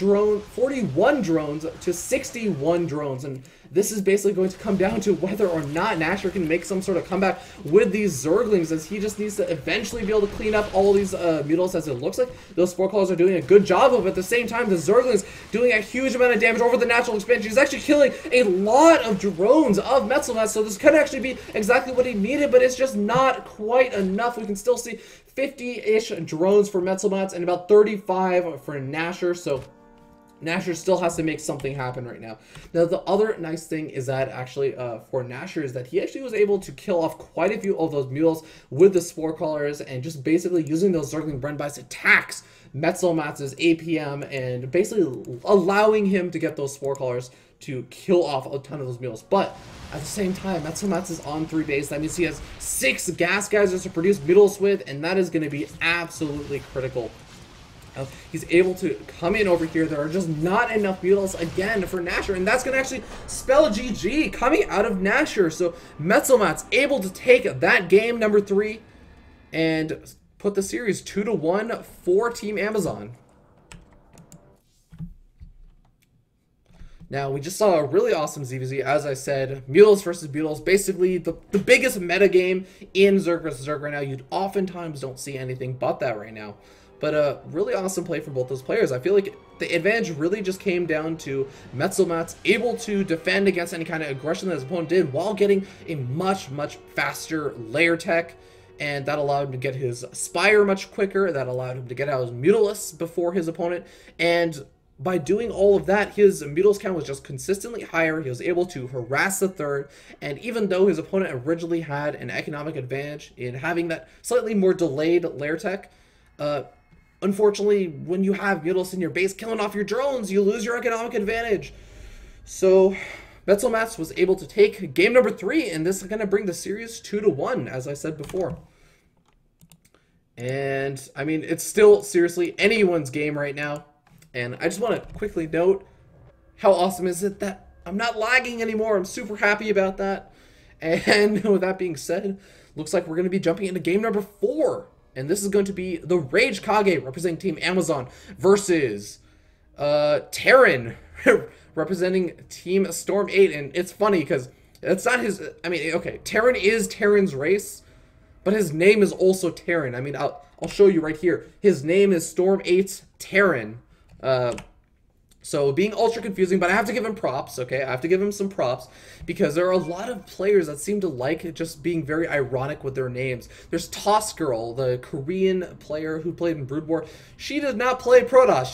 drones to 61 drones, and this is basically going to come down to whether or not Nasher can make some sort of comeback with these Zerglings, as he just needs to eventually be able to clean up all these Mutilas, as it looks like those Spore Crawlers are doing a good job of. At the same time, the Zerglings doing a huge amount of damage over the natural expansion. He's actually killing a lot of drones of Metzelmatz, so this could actually be exactly what he needed, but it's just not quite enough. We can still see 50-ish drones for Metzelmatz and about 35 for Nasher, so Nasher still has to make something happen right now. Now, the other nice thing is that actually for Nasher is that he actually was able to kill off quite a few of those Mules with the Spore Crawlers, and just basically using those Zergling Brennbites attacks Metzelmatz's APM and basically allowing him to get those Spore Crawlers to kill off a ton of those Mules. But at the same time, Metzelmatz is on 3 base. That means he has 6 gas geysers to produce Mutilas with, and that is going to be absolutely critical. He's able to come in over here. There are just not enough Mutilas again for Nasher, and that's going to actually spell GG coming out of Nasher. So Metzelmatz able to take that game number 3 and put the series 2-1 for Team Amazon. Now, we just saw a really awesome ZVZ, as I said, Mutilas versus Mutilas, basically the biggest meta game in Zerg vs. Zerg right now. You oftentimes don't see anything but that right now. But a really awesome play from both those players. I feel like the advantage really just came down to Metzelmatz able to defend against any kind of aggression that his opponent did while getting a much faster layer tech. And that allowed him to get his Spire much quicker. That allowed him to get out his Mutilas before his opponent. And by doing all of that, his Mutilas count was just consistently higher. He was able to harass the third, and even though his opponent originally had an economic advantage in having that slightly more delayed layer tech, unfortunately, when you have Mutilas in your base killing off your drones, you lose your economic advantage. So Metzelmatz was able to take game number 3, and this is going to bring the series 2-1, as I said before. And, I mean, it's still seriously anyone's game right now. And I just want to quickly note, how awesome is it that I'm not lagging anymore. I'm super happy about that. And with that being said, looks like we're going to be jumping into game number 4. And this is going to be the Rage Kage representing Team Amazon versus Terran representing Team Storm 8. And it's funny because it's not his, I mean, okay, Terran is Terran's race, but his name is also Terran. I mean, I'll show you right here. His name is Storm 8's Terran. So being ultra confusing, but I have to give him props, okay? I have to give him some props because there are a lot of players that seem to like just being very ironic with their names. There's Toss Girl, the Korean player who played in Brood War. She did not play Protoss.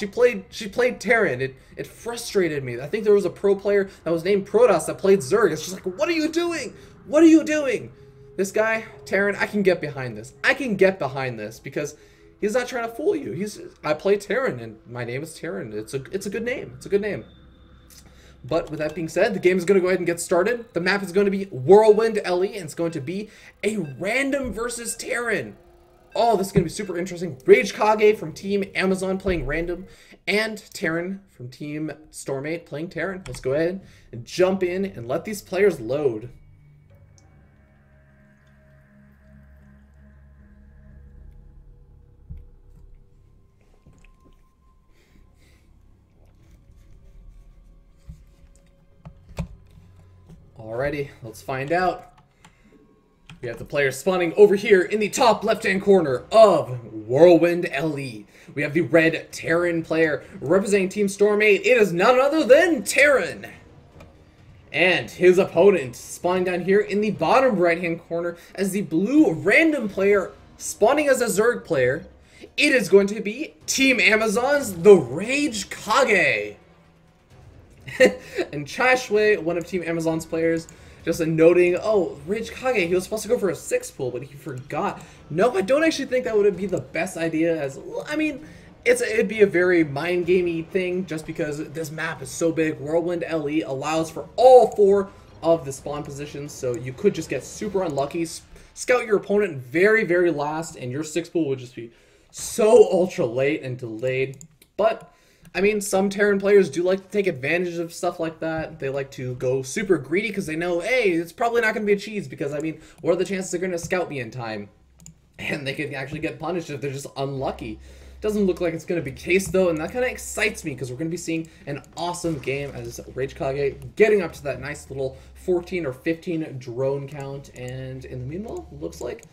She played Terran. It frustrated me. I think there was a pro player that was named Protoss that played Zerg. It's just like, what are you doing? What are you doing? This guy, Terran, I can get behind this. I can get behind this because he's not trying to fool you. I play Terran, and my name is Terran. It's a good name. It's a good name. But with that being said, the game is going to go ahead and get started. The map is going to be Whirlwind LE, and it's going to be a random versus Terran. Oh, this is going to be super interesting. Rage Kage from Team Amazon playing random, and Terran from Team Storm 8 playing Terran. Let's go ahead and jump in and let these players load. Alrighty, let's find out. We have the players spawning over here in the top left-hand corner of Whirlwind LE. We have the red Terran player representing Team Storm 8. It is none other than Terran. And his opponent spawning down here in the bottom right-hand corner as the blue random player spawning as a Zerg player. It is going to be Team Amazon's The Rage Kage. And Chashway, one of Team Amazon's players, just noting, oh, Rage Kage, he was supposed to go for a 6 pool, but he forgot. No, I don't actually think that would be the best idea, as, I mean, it'd be a very mind-gamey thing, just because this map is so big. Whirlwind LE allows for all 4 of the spawn positions, so you could just get super unlucky, scout your opponent very, very last, and your 6 pool would just be so ultra late and delayed. But I mean, some Terran players do like to take advantage of stuff like that. They like to go super greedy because they know, hey, it's probably not going to be a cheese because, I mean, what are the chances they're going to scout me in time? And they could actually get punished if they're just unlucky. Doesn't look like it's going to be the case, though, and that kind of excites me because we're going to be seeing an awesome game as Rage Kage getting up to that nice little 14 or 15 drone count. And in the meanwhile, looks like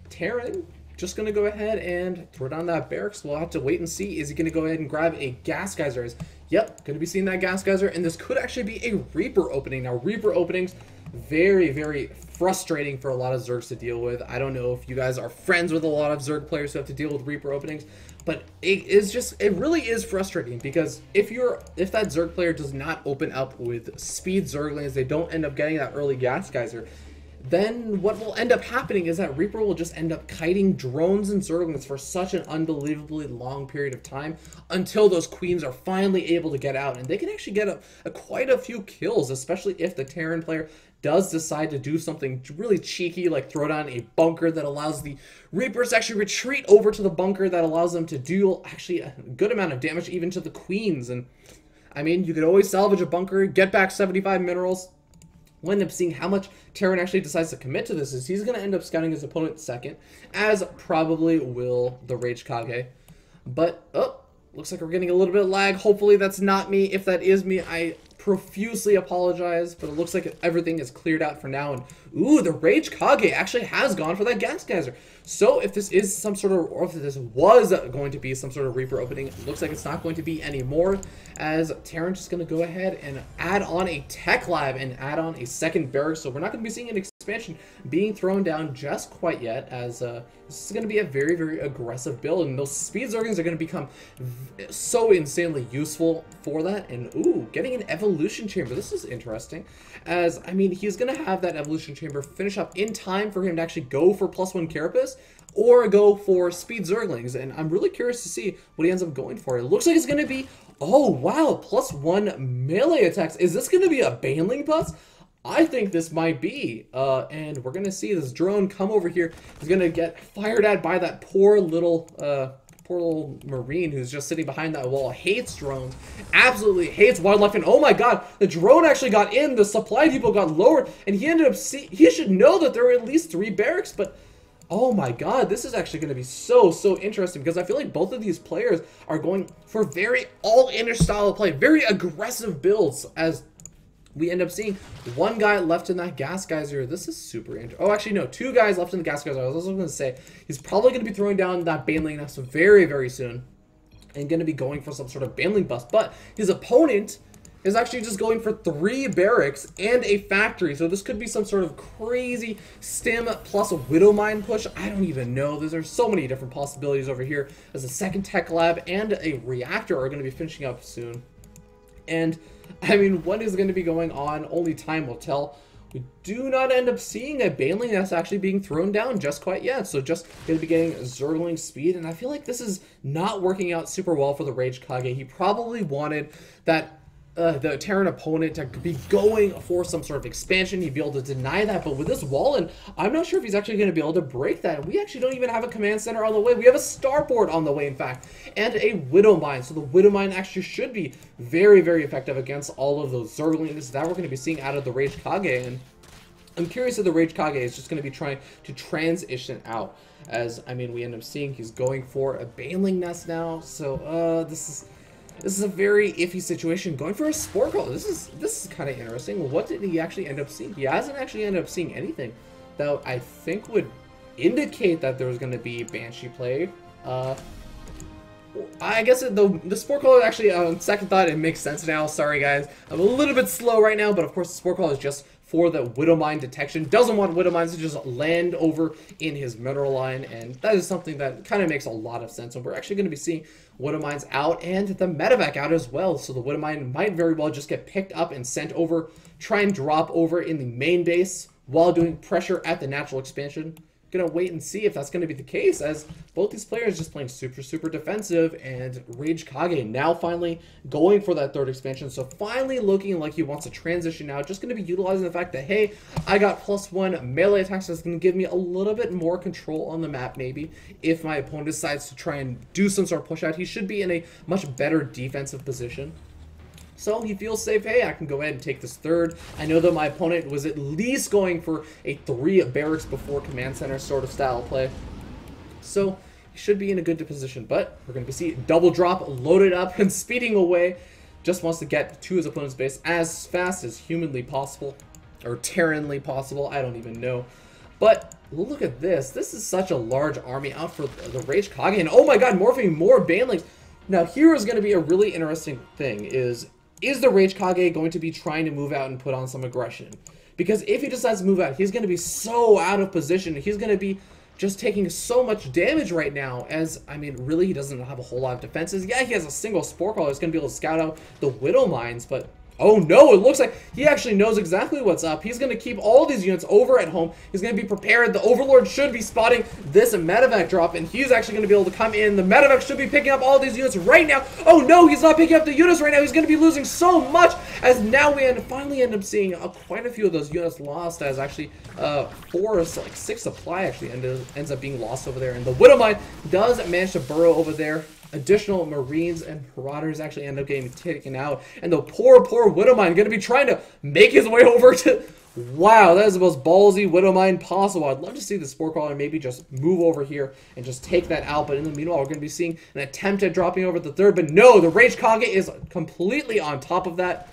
Terran just going to go ahead and throw down that barracks. We'll have to wait and see. Is he going to go ahead and grab a gas geyser? Yep, going to be seeing that gas geyser, and this could actually be a Reaper opening. Now, Reaper openings, very, very frustrating for a lot of Zergs to deal with. I don't know if you guys are friends with a lot of Zerg players who have to deal with Reaper openings, but it really is frustrating because if that Zerg player does not open up with speed Zerglings, they don't end up getting that early gas geyser, then what will end up happening is that Reaper will just end up kiting drones and Zerglings for such an unbelievably long period of time until those queens are finally able to get out. And they can actually get quite a few kills, especially if the Terran player does decide to do something really cheeky, like throw down a bunker that allows the Reapers to actually retreat over to the bunker that allows them to deal actually a good amount of damage even to the queens. And I mean, you could always salvage a bunker, get back 75 minerals. We'll end up seeing how much Terran actually decides to commit to this. Is he's going to end up scouting his opponent second, as probably will the Rage Kage. But, oh, looks like we're getting a little bit of lag. Hopefully that's not me. If that is me, I profusely apologize, but it looks like everything is cleared out for now. And, ooh, the Rage Kage actually has gone for that gas geyser. So if this is some sort of, or if this was going to be some sort of Reaper opening, it looks like it's not going to be anymore, as Terran's just going to go ahead and add on a tech lab and add on a second barracks. So we're not going to be seeing an expansion being thrown down just quite yet, as this is going to be a very, very aggressive build, and those speed Zerglings are going to become so insanely useful for that. And ooh, getting an evolution chamber, this is interesting, as I mean, he's going to have that evolution chamber finish up in time for him to actually go for +1 carapace or go for speed Zerglings, and I'm really curious to see what he ends up going for. It looks like it's going to be, oh wow, +1 melee attacks. Is this going to be a Baneling bus? I think this might be, and we're going to see this drone come over here. He's going to get fired at by that poor little Marine who's just sitting behind that wall. Hates drones, absolutely hates wildlife, and oh my god, the drone actually got in, the supply depot got lowered, and he ended up he should know that there are at least 3 barracks, but oh my god, this is actually going to be so interesting, because I feel like both of these players are going for very all-in style of play, very aggressive builds, as we end up seeing one guy left in that gas geyser. This is super interesting. Oh, actually, no, 2 guys left in the gas geyser. I was also going to say, he's probably going to be throwing down that Baneling nest very, very soon, and going to be going for some sort of Baneling bust. But his opponent is actually just going for 3 barracks and a factory. So this could be some sort of crazy stim plus a Widow Mine push. I don't even know. There's so many different possibilities over here, as a second tech lab and a reactor are going to be finishing up soon. And I mean, what is going to be going on? Only time will tell. We do not end up seeing a Baneling that's actually being thrown down just quite yet. So just going to be getting Zergling speed. And I feel like this is not working out super well for the Rage Kage. He probably wanted that the Terran opponent to be going for some sort of expansion. He'd be able to deny that, but with this wall in, I'm not sure if he's actually going to be able to break that. We actually don't even have a command center on the way. We have a starboard on the way, in fact, and a Widow Mine. So the Widow Mine actually should be very, very effective against all of those Zerglings that we're going to be seeing out of the Rage Kage. And I'm curious if the Rage Kage is just going to be trying to transition out, as, I mean, we end up seeing he's going for a Baneling nest now. So, this is This is a very iffy situation. Going for a Spore Call. This is kind of interesting. What did he actually end up seeing? He hasn't actually ended up seeing anything that I think would indicate that there was going to be Banshee play. I guess the Spore Call actually, on second thought, it makes sense now. Sorry guys, I'm a little bit slow right now, but of course the Spore Call is just for the Widow Mine detection. Doesn't want Widow Mines to just land over in his mineral line, and that is something that kind of makes a lot of sense. And we're actually going to be seeing Widow Mines out and the Medevac out as well. So the Widow Mine might very well just get picked up and sent over, try and drop over in the main base while doing pressure at the natural expansion. Gonna wait and see if that's gonna be the case, as both these players just playing super defensive, and Rage Kage now finally going for that third expansion. So finally looking like he wants to transition now, just gonna be utilizing the fact that, hey, I got +1 melee attacks. That's gonna give me a little bit more control on the map. Maybe if my opponent decides to try and do some sort of push out, he should be in a much better defensive position. So he feels safe. Hey, I can go ahead and take this third. I know that my opponent was at least going for a 3 barracks before command center sort of style play. So he should be in a good position. But we're going to see double drop loaded up and speeding away. Just wants to get to his opponent's base as fast as humanly possible. Or Terranly possible. I don't even know. But look at this. This is such a large army out for the Rage Kage. And oh my god, morphing more banelings. Now here is going to be a really interesting thing is the Rage Kage going to be trying to move out and put on some aggression? Because if he decides to move out, he's going to be so out of position. He's going to be just taking so much damage right now, as, I mean, really, he doesn't have a whole lot of defenses. Yeah, he has a single Spore Caller. He's going to be able to scout out the Widow Mines, but oh no, it looks like he actually knows exactly what's up. He's going to keep all these units over at home. He's going to be prepared. The Overlord should be spotting this Medevac drop, and he's actually going to be able to come in. The Medevac should be picking up all these units right now. Oh no, he's not picking up the units right now. He's going to be losing so much, as now we finally end up seeing quite a few of those units lost, as actually 6 supply actually ends up being lost over there. And the Widow Mine does manage to burrow over there. Additional Marines and Marauders actually end up getting taken out. And the poor Widow Mine going to be trying to make his way over to... Wow, that is the most ballsy Widow Mine possible. I'd love to see the Spore Caller maybe just move over here and just take that out. But in the meanwhile, we're going to be seeing an attempt at dropping over the third. But no, the Rage Kage is completely on top of that.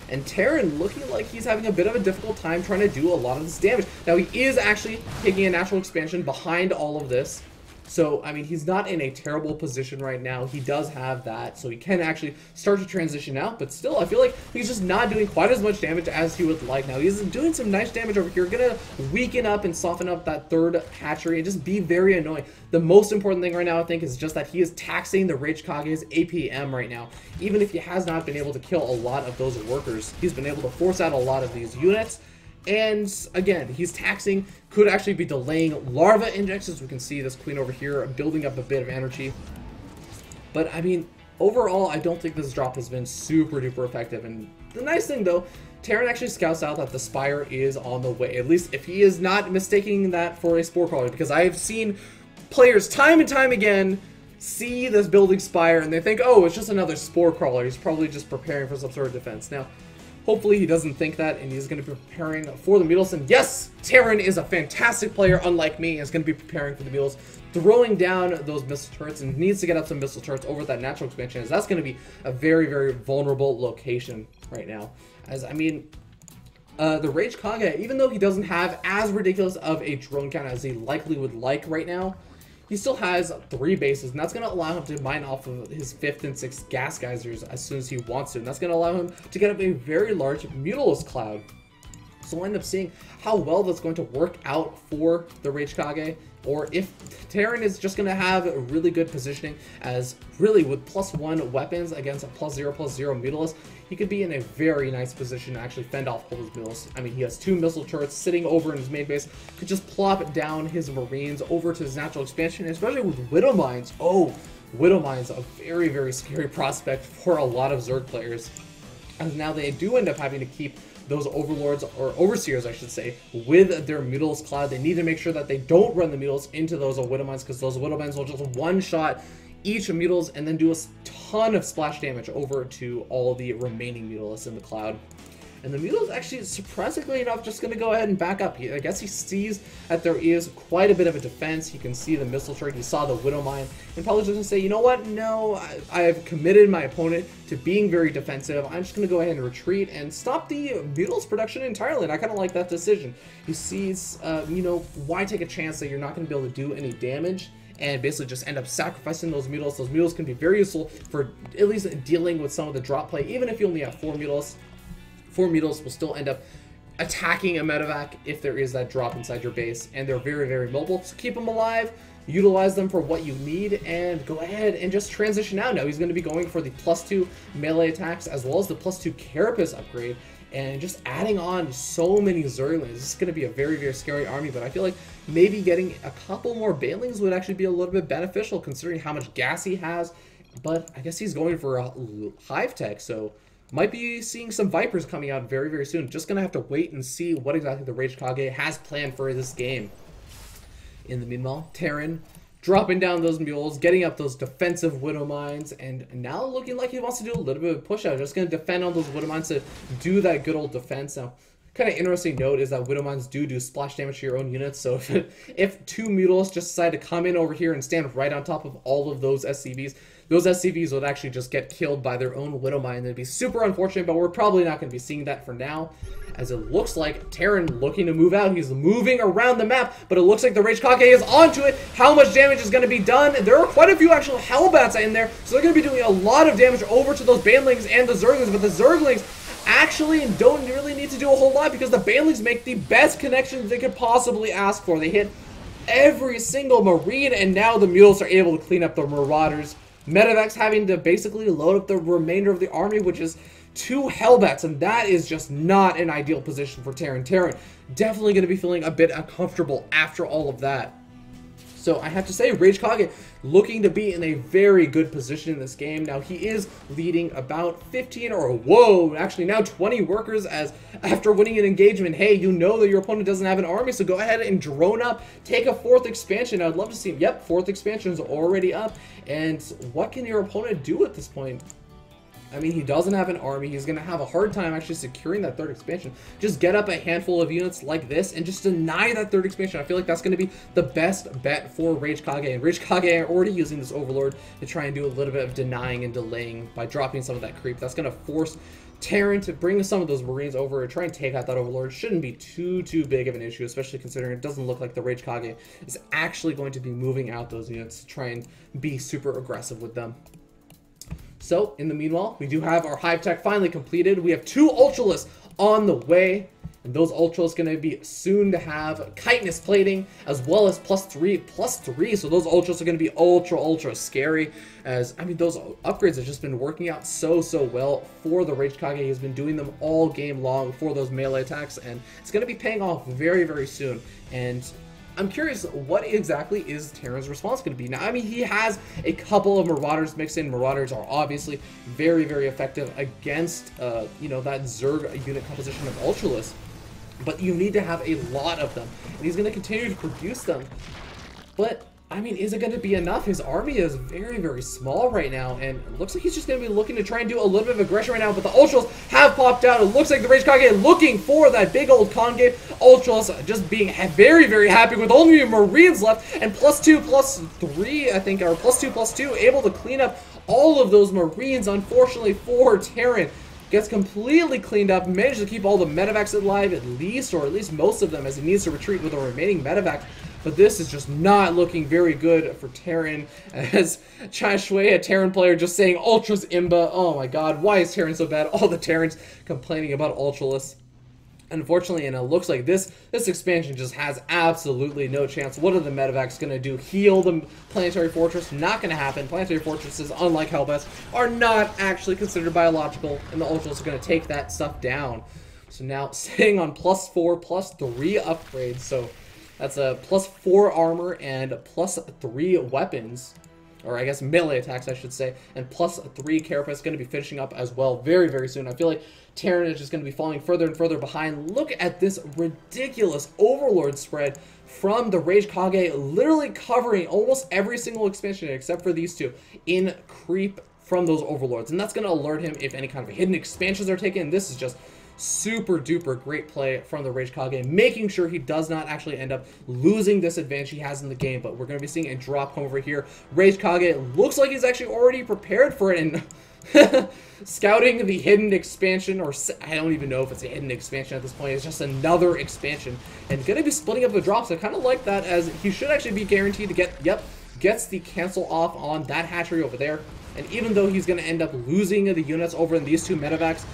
And Terran looking like he's having a bit of a difficult time trying to do a lot of this damage. Now, he is actually taking a natural expansion behind all of this. So, I mean, he's not in a terrible position right now. He does have that, so he can actually start to transition out. But still, I feel like he's just not doing quite as much damage as he would like. Now, he's doing some nice damage over here. Gonna weaken up and soften up that third hatchery and just be very annoying. The most important thing right now, I think, is just that he is taxing the Rage Kage's APM right now. Even if he has not been able to kill a lot of those workers, he's been able to force out a lot of these units. And again, he's taxing, could actually be delaying larva injections. We can see this queen over here building up a bit of energy. But I mean, overall, I don't think this drop has been super duper effective. And the nice thing though, Terran actually scouts out that the Spire is on the way. At least if he is not mistaking that for a Spore Caller, because I have seen players time and time again see this building Spire and they think, oh, it's just another Spore Crawler. He's probably just preparing for some sort of defense. Now, hopefully he doesn't think that, and he's going to be preparing for the Beetles. And yes, Terran is a fantastic player, unlike me. He's going to be preparing for the Beetles, throwing down those missile turrets, and needs to get up some missile turrets over that natural expansion, as that's going to be a very vulnerable location right now. As, I mean, the Rage Kage, even though he doesn't have as ridiculous of a drone count as he likely would like right now, he still has 3 bases, and that's going to allow him to mine off of his 5th and 6th gas geysers as soon as he wants to, and that's going to allow him to get up a very large Mutalisk cloud. So we'll end up seeing how well that's going to work out for the Rage Kage, or if Terran is just going to have a really good positioning, as really with +1 weapons against a +0/+0 Mutalisk, he could be in a very nice position to actually fend off all his Mutalisks. I mean, he has 2 missile turrets sitting over in his main base, could just plop down his Marines over to his natural expansion, especially with Widow Mines. Oh, Widow Mines, a very scary prospect for a lot of Zerg players. And now they do end up having to keep those Overlords, or Overseers I should say, with their Mutalisk Cloud. They need to make sure that they don't run the Mutalisks into those Widow Mines, because those Widow Mines will just one-shot each Mutalisks and then do a ton of splash damage over to all the remaining Mutalisks in the cloud. And the Muto's actually, surprisingly enough, just going to go ahead and back up. I guess he sees that there is quite a bit of a defense. He can see the missile strike. He saw the Widow Mine. And probably just going to say, you know what? No, I have committed my opponent to being very defensive. I'm just going to go ahead and retreat and stop the Muto's production entirely. And I kind of like that decision. He sees, you know, why take a chance that you're not going to be able to do any damage and basically just end up sacrificing those Mutos. Those Mutos can be very useful for at least dealing with some of the drop play. Even if you only have 4 Mutos, 4 Mutos will still end up attacking a medevac if there is that drop inside your base. And they're very, very mobile. So keep them alive, utilize them for what you need, and go ahead and just transition out. Now he's going to be going for the +2 melee attacks as well as the +2 Carapace upgrade. And just adding on so many Zerglings. This is going to be a very, very scary army, but I feel like maybe getting a couple more Banelings would actually be a little bit beneficial considering how much gas he has. But I guess he's going for a Hive Tech, so might be seeing some Vipers coming out very, very soon. Just going to have to wait and see what exactly the Rage Kage has planned for this game. In the meanwhile, Terran dropping down those mules, getting up those defensive Widow Mines, and now looking like he wants to do a little bit of push out. Just going to defend on those Widow Mines to do that good old defense. Now, kind of interesting note is that Widow Mines do splash damage to your own units, so if 2 Mules just decide to come in over here and stand right on top of all of those SCVs would actually just get killed by their own Widow Mine. It'd be super unfortunate, but we're probably not going to be seeing that for now, as it looks like Terran looking to move out. He's moving around the map, but it looks like the Rage Kage is onto it. How much damage is going to be done? There are quite a few actual Hellbats in there, so they're going to be doing a lot of damage over to those Banelings and the Zerglings, but the Zerglings actually don't really need to do a whole lot because the Banelings make the best connections they could possibly ask for. They hit every single Marine, and now the Mules are able to clean up the Marauders. Medevacs having to basically load up the remainder of the army, which is 2 Hellbats, and that is just not an ideal position for Terran. Terran definitely going to be feeling a bit uncomfortable after all of that. So I have to say, Rage Kage looking to be in a very good position in this game. Now he is leading about 15 or whoa, actually now 20 workers, as after winning an engagement, hey, you know that your opponent doesn't have an army, so go ahead and drone up, take a 4th expansion. I'd love to see, yep, 4th expansion is already up. And what can your opponent do at this point? I mean, he doesn't have an army. He's going to have a hard time actually securing that 3rd expansion. Just get up a handful of units like this and just deny that 3rd expansion. I feel like that's going to be the best bet for Rage Kage. And Rage Kage are already using this Overlord to try and do a little bit of denying and delaying by dropping some of that creep. That's going to force Terran to bring some of those Marines over and try and take out that Overlord. Shouldn't be too big of an issue, especially considering it doesn't look like the Rage Kage is actually going to be moving out those units to try and be super aggressive with them. So, in the meanwhile, we do have our Hive Tech finally completed. We have 2 Ultralisks on the way, and those Ultras going to be soon to have chitinous plating, as well as +3. So those Ultras are going to be ultra scary, as, I mean, those upgrades have just been working out so well for the Rage Kage. He's been doing them all game long for those melee attacks, and it's going to be paying off very soon. And I'm curious, what exactly is Terran's response going to be? Now, I mean, he has a couple of Marauders mixed in. Marauders are obviously very effective against, you know, that Zerg unit composition of Ultralisks. But you need to have a lot of them, and he's going to continue to produce them. But, I mean, is it going to be enough? His army is very small right now, and it looks like he's just going to be looking to try and do a little bit of aggression right now, but the Ultras have popped out. It looks like the Rage Kage looking for that big old concave. Ultras just being very happy with only Marines left, and +2/+3, I think, or +2/+2, able to clean up all of those Marines. Unfortunately for Terran, gets completely cleaned up, managed to keep all the medevacs alive at least, or at least most of them, as he needs to retreat with the remaining medevac. But this is just not looking very good for Terran, as Chai Shui, a Terran player, just saying Ultras Imba. Oh my god, why is Terran so bad? All the Terrans complaining about Ultralisks. Unfortunately, and it looks like this expansion just has absolutely no chance. What are the medevacs going to do? Heal the Planetary Fortress? Not going to happen. Planetary Fortresses, unlike Hellbats, are not actually considered biological, and the Ultras are going to take that stuff down. So now, sitting on +4/+3 upgrades, so that's a +4 armor and +3 weapons. Or I guess melee attacks, I should say, and +3 Carapace going to be finishing up as well very soon. I feel like Terran is just going to be falling further and further behind. Look at this ridiculous Overlord spread from the Rage Kage, literally covering almost every single expansion except for these 2 in creep from those Overlords. And that's going to alert him if any kind of hidden expansions are taken. This is just super duper great play from the Rage Kage, making sure he does not actually end up losing this advantage he has in the game. But we're going to be seeing a drop home over here. Rage Kage looks like he's actually already prepared for it, and scouting the hidden expansion, or I don't even know if it's a hidden expansion at this point. It's just another expansion, and going to be splitting up the drops. I kind of like that, as he should actually be guaranteed to get, gets the cancel off on that hatchery over there. And even though he's going to end up losing the units over in these two medevacs,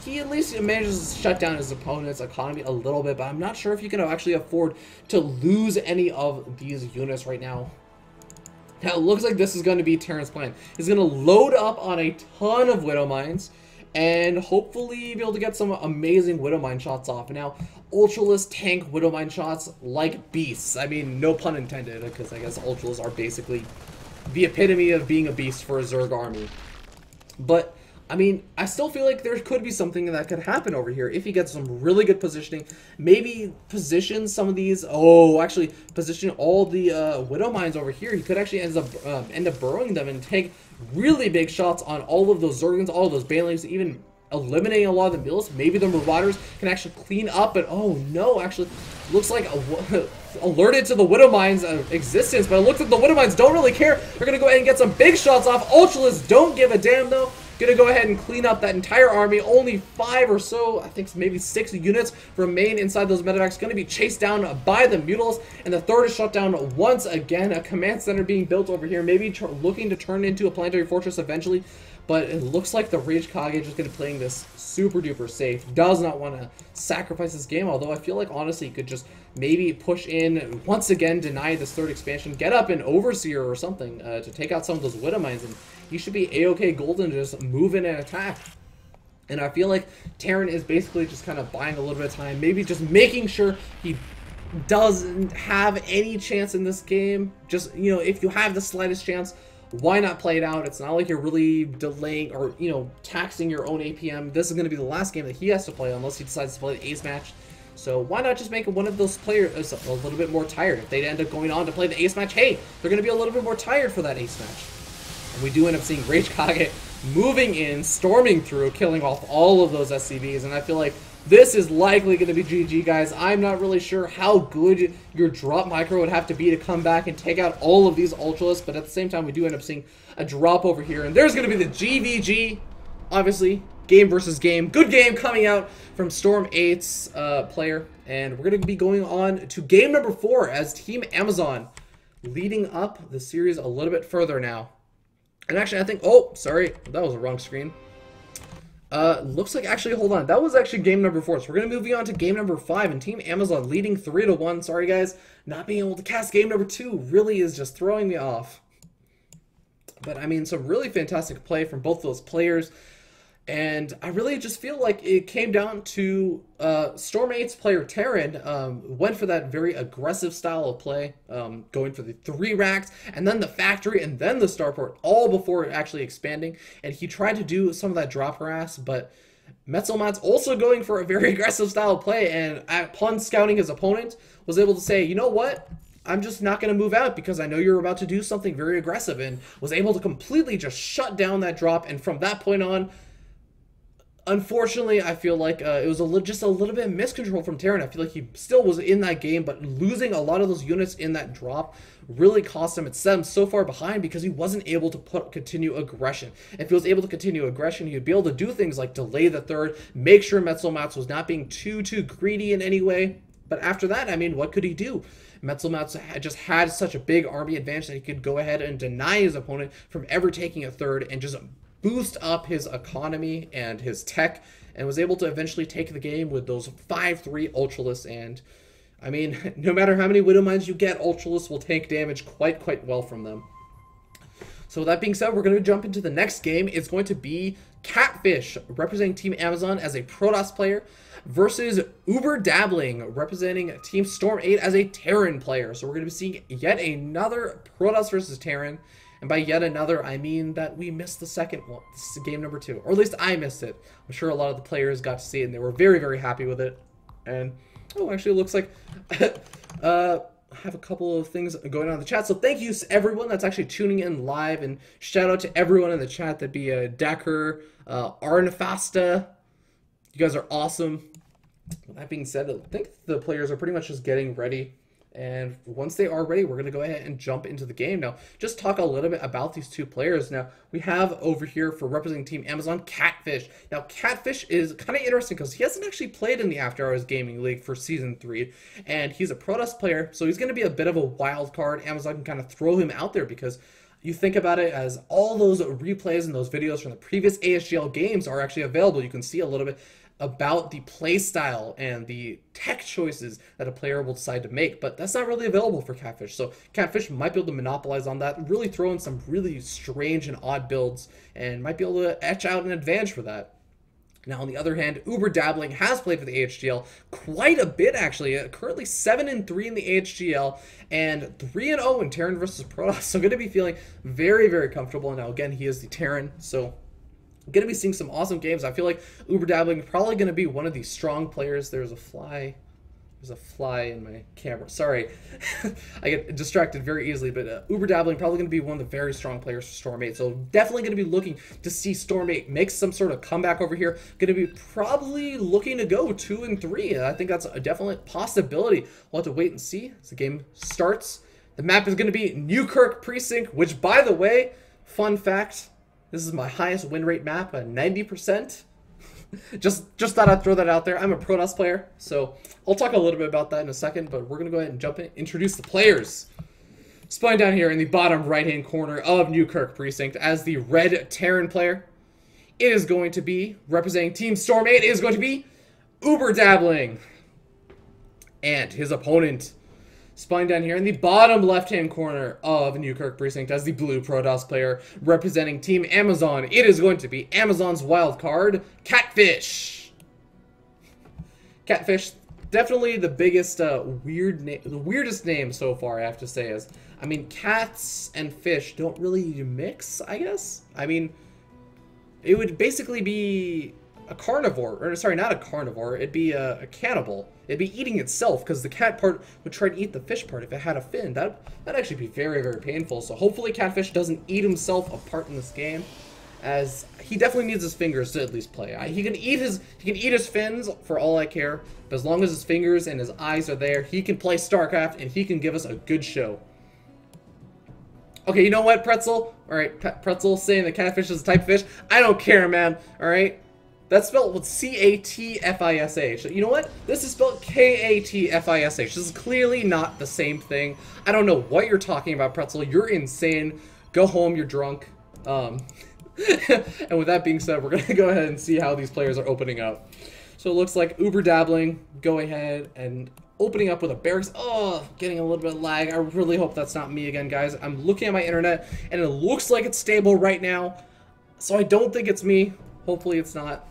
he at least manages to shut down his opponent's economy a little bit. But I'm not sure if he can actually afford to lose any of these units right now. Now, it looks like this is going to be Terran's plan. He's going to load up on a ton of Widow Mines and hopefully be able to get some amazing Widow Mine shots off. Now, Ultralisk tank Widow Mine shots like beasts. I mean, no pun intended, because I guess Ultralisks are basically the epitome of being a beast for a Zerg army. But I mean, I still feel like there could be something that could happen over here if he gets some really good positioning. Maybe position some of these. Oh, actually, position all the Widow Mines over here. He could actually end up burrowing them and take really big shots on all of those Zerglings, all of those Banelings, even eliminating a lot of the mills. Maybe the Marauders can actually clean up, but oh no, actually, looks like alerted to the Widow Mines' existence, but it looks like the Widow Mines don't really care. They're going to go ahead and get some big shots off. Ultralisks don't give a damn, though. Gonna go ahead and clean up that entire army. Only 5 or so, I think maybe 6 units remain inside those medevacs. Gonna be chased down by the Mutals, and the third is shut down once again. A command center being built over here, maybe looking to turn into a planetary fortress eventually. But it looks like the Rage Kage is just going to be playing this super duper safe. Does not want to sacrifice this game, although I feel like honestly he could just maybe push in, once again deny this third expansion, get up an Overseer or something to take out some of those Widow Mines, and he should be A-OK golden to just move in and attack. And I feel like Terran is basically just kind of buying a little bit of time, maybe just making sure he doesn't have any chance in this game. Just, you know, if you have the slightest chance, why not play it out? It's not like you're really delaying or, you know, taxing your own APM. This is going to be the last game that he has to play unless he decides to play the ace match. So why not just make one of those players a little bit more tired? If they end up going on to play the ace match, hey, they're going to be a little bit more tired for that ace match. And we do end up seeing Rage Kage moving in, storming through, killing off all of those SCVs. And I feel like this is likely going to be GG, guys. I'm not really sure how good your drop micro would have to be to come back and take out all of these Ultralisks, but at the same time, we do end up seeing a drop over here, and there's going to be the GVG, obviously, game versus game. Good game coming out from Storm 8's player, and we're going to be going on to game number 4 as Team Amazon leading up the series a little bit further now. And actually, I think, oh, sorry, that was the wrong screen. Looks like, actually, hold on. That was actually game number 4. So we're going to move on to game number 5. And Team Amazon leading 3-1. Sorry, guys. Not being able to cast game number 2 really is just throwing me off. But, I mean, some really fantastic play from both those players. And I really just feel like it came down to Storm 8's player, Terran, went for that very aggressive style of play, going for the 3 racks, and then the factory, and then the starport, all before actually expanding. And he tried to do some of that drop harass, but Metzelmat's also going for a very aggressive style of play, and upon scouting his opponent, was able to say, you know what? I'm just not going to move out because I know you're about to do something very aggressive, and was able to completely just shut down that drop. And from that point on, unfortunately, I feel like it was just a little bit of miscontrol from Terran. I feel like he still was in that game, but losing a lot of those units in that drop really cost him. It set him so far behind because he wasn't able to continue aggression. If he was able to continue aggression, he'd be able to do things like delay the third, make sure Metzelmats was not being too greedy in any way. But after that, I mean, what could he do? Metzelmats just had such a big army advantage that he could go ahead and deny his opponent from ever taking a third and just boost up his economy and his tech, and was able to eventually take the game with those 5-3 Ultralisks. And I mean, no matter how many Widow Mines you get, Ultralisks will take damage quite well from them. So with that being said, we're going to jump into the next game. It's going to be Catfish, representing Team Amazon as a Protoss player, versus Uber Dabbling, representing Team Storm 8 as a Terran player. So we're going to be seeing yet another Protoss versus Terran. And by yet another, I mean that we missed the second one. This is game number 2. Or at least I missed it. I'm sure a lot of the players got to see it, and they were very happy with it. And, oh, actually, it looks like I have a couple of things going on in the chat. So thank you to everyone that's actually tuning in live. And shout out to everyone in the chat. That'd be Decker, Arnfasta, You guys are awesome. With that being said, I think the players are pretty much just getting ready. And once they are ready, we're going to go ahead and jump into the game. Now, just talk a little bit about these two players. Now, we have over here for representing Team Amazon, Catfish. Now, Catfish is kind of interesting because he hasn't actually played in the After Hours Gaming League for Season 3. And he's a Pro Dust player, so he's going to be a bit of a wild card. Amazon can kind of throw him out there because you think about it as all those replays and those videos from the previous AHGL games are actually available. You can see a little bit about the play style and the tech choices that a player will decide to make, but that's not really available for Catfish. So Catfish might be able to monopolize on that, really throw in some really strange and odd builds, and might be able to etch out an advantage for that. Now, on the other hand, Uber Dabbling has played for the AHGL quite a bit, actually. Currently 7-3 in the AHGL and 3-0 in Terran versus Protoss. So going to be feeling very, very comfortable. Now, again, he is the Terran, so going to be seeing some awesome games. I feel like Uber Dabbling is probably going to be one of these strong players. There's a fly in my camera. Sorry. I get distracted very easily, but Uber Dabbling probably going to be one of the very strong players for Storm 8. So definitely going to be looking to see Storm 8 make some sort of comeback over here. Going to be probably looking to go 2-3. I think that's a definite possibility. We'll have to wait and see as the game starts. The map is going to be Newkirk Precinct, which, by the way, fun fact, this is my highest win rate map, 90%. just thought I'd throw that out there. I'm a Pro Dust player, so I'll talk a little bit about that in a second, but we're going to go ahead and jump in, introduce the players. Spawning down here in the bottom right-hand corner of Newkirk Precinct as the red Terran player, it is going to be, representing Team Storm 8, it is going to be Uber Dabbling. And his opponent, spawning down here in the bottom left-hand corner of Newkirk Precinct as the blue Protoss player representing Team Amazon, it is going to be Amazon's wild card, Catfish. Catfish, definitely the biggest the weirdest name so far, I have to say. Is, I mean, cats and fish don't really mix, I guess. I mean, it would basically be a carnivore, or sorry, not a carnivore, it'd be a cannibal. It'd be eating itself, because the cat part would try to eat the fish part if it had a fin. That'd actually be very, very painful. So hopefully Catfish doesn't eat himself apart in this game, as he definitely needs his fingers to at least play. He can eat his fins for all I care, but as long as his fingers and his eyes are there, he can play StarCraft and he can give us a good show. Okay, you know what, Pretzel? All right, Pretzel saying that Catfish is a type of fish. I don't care, man. All right. That's spelled with C-A-T-F-I-S-H. You know what? This is spelled K-A-T-F-I-S-H. This is clearly not the same thing. I don't know what you're talking about, Pretzel. You're insane. Go home, you're drunk. And with that being said, we're going to go ahead and see how these players are opening up. So it looks like Uber Dabbling, go ahead and opening up with a barracks. Oh, getting a little bit of lag. I really hope that's not me again, guys. I'm looking at my internet, and it looks like it's stable right now. So I don't think it's me. Hopefully it's not.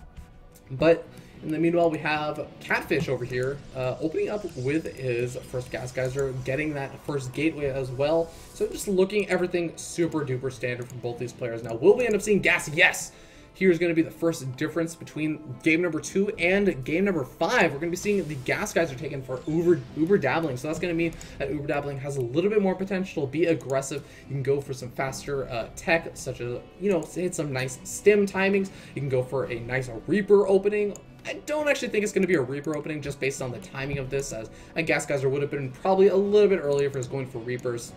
But in the meanwhile, we have Catfish over here opening up with his first gas geyser, getting that first gateway as well. So just looking everything super duper standard for both these players. Now, will we end up seeing gas? Yes! Here's going to be the first difference between game number 2 and game number 5. We're going to be seeing the gas geyser taken for Uber Dabbling. So that's going to mean that Uber Dabbling has a little bit more potential to be aggressive. You can go for some faster tech, such as, you know, hit some nice stim timings. You can go for a nice Reaper opening. I don't actually think it's going to be a Reaper opening just based on the timing of this, as a gas geyser would have been probably a little bit earlier if it was going for Reapers.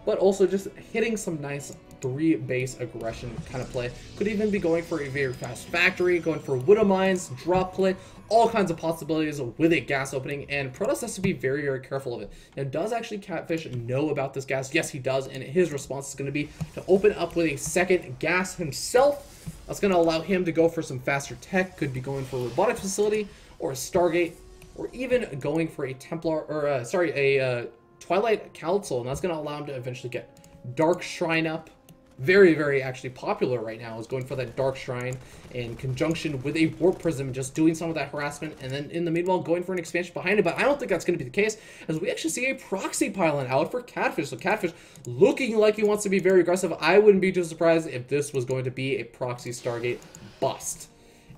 But also just hitting some nice 3 base aggression kind of play. Could even be going for a very fast factory, going for widow mines, drop play, all kinds of possibilities with a gas opening, and Protoss has to be very, very careful of it. Now, does actually Catfish know about this gas? Yes, he does, and his response is going to be to open up with a second gas himself. That's going to allow him to go for some faster tech. Could be going for a robotic facility, or a Stargate, or even going for a Templar, or a Twilight Council, and that's going to allow him to eventually get Dark Shrine up. Very, very actually popular right now is going for that Dark Shrine in conjunction with a Warp Prism, just doing some of that harassment, and then in the meanwhile going for an expansion behind it. But I don't think that's going to be the case, as we actually see a proxy pylon out for Catfish. So Catfish looking like he wants to be very aggressive. I wouldn't be too surprised if this was going to be a proxy Stargate bust.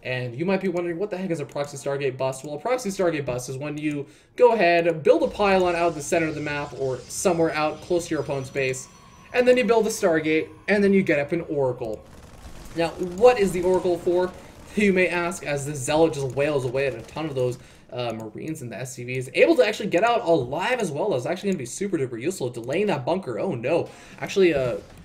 And you might be wondering, what the heck is a proxy Stargate bust? Well, a proxy Stargate bust is when you go ahead, build a pylon out in the center of the map or somewhere out close to your opponent's base, and then you build a Stargate, and then you get up an Oracle. Now, what is the Oracle for? you may ask, as the Zealot just wails away at a ton of those Marines and the SCVs. Able to actually get out alive as well. That's actually going to be super duper useful. Delaying that bunker. Oh no. Actually,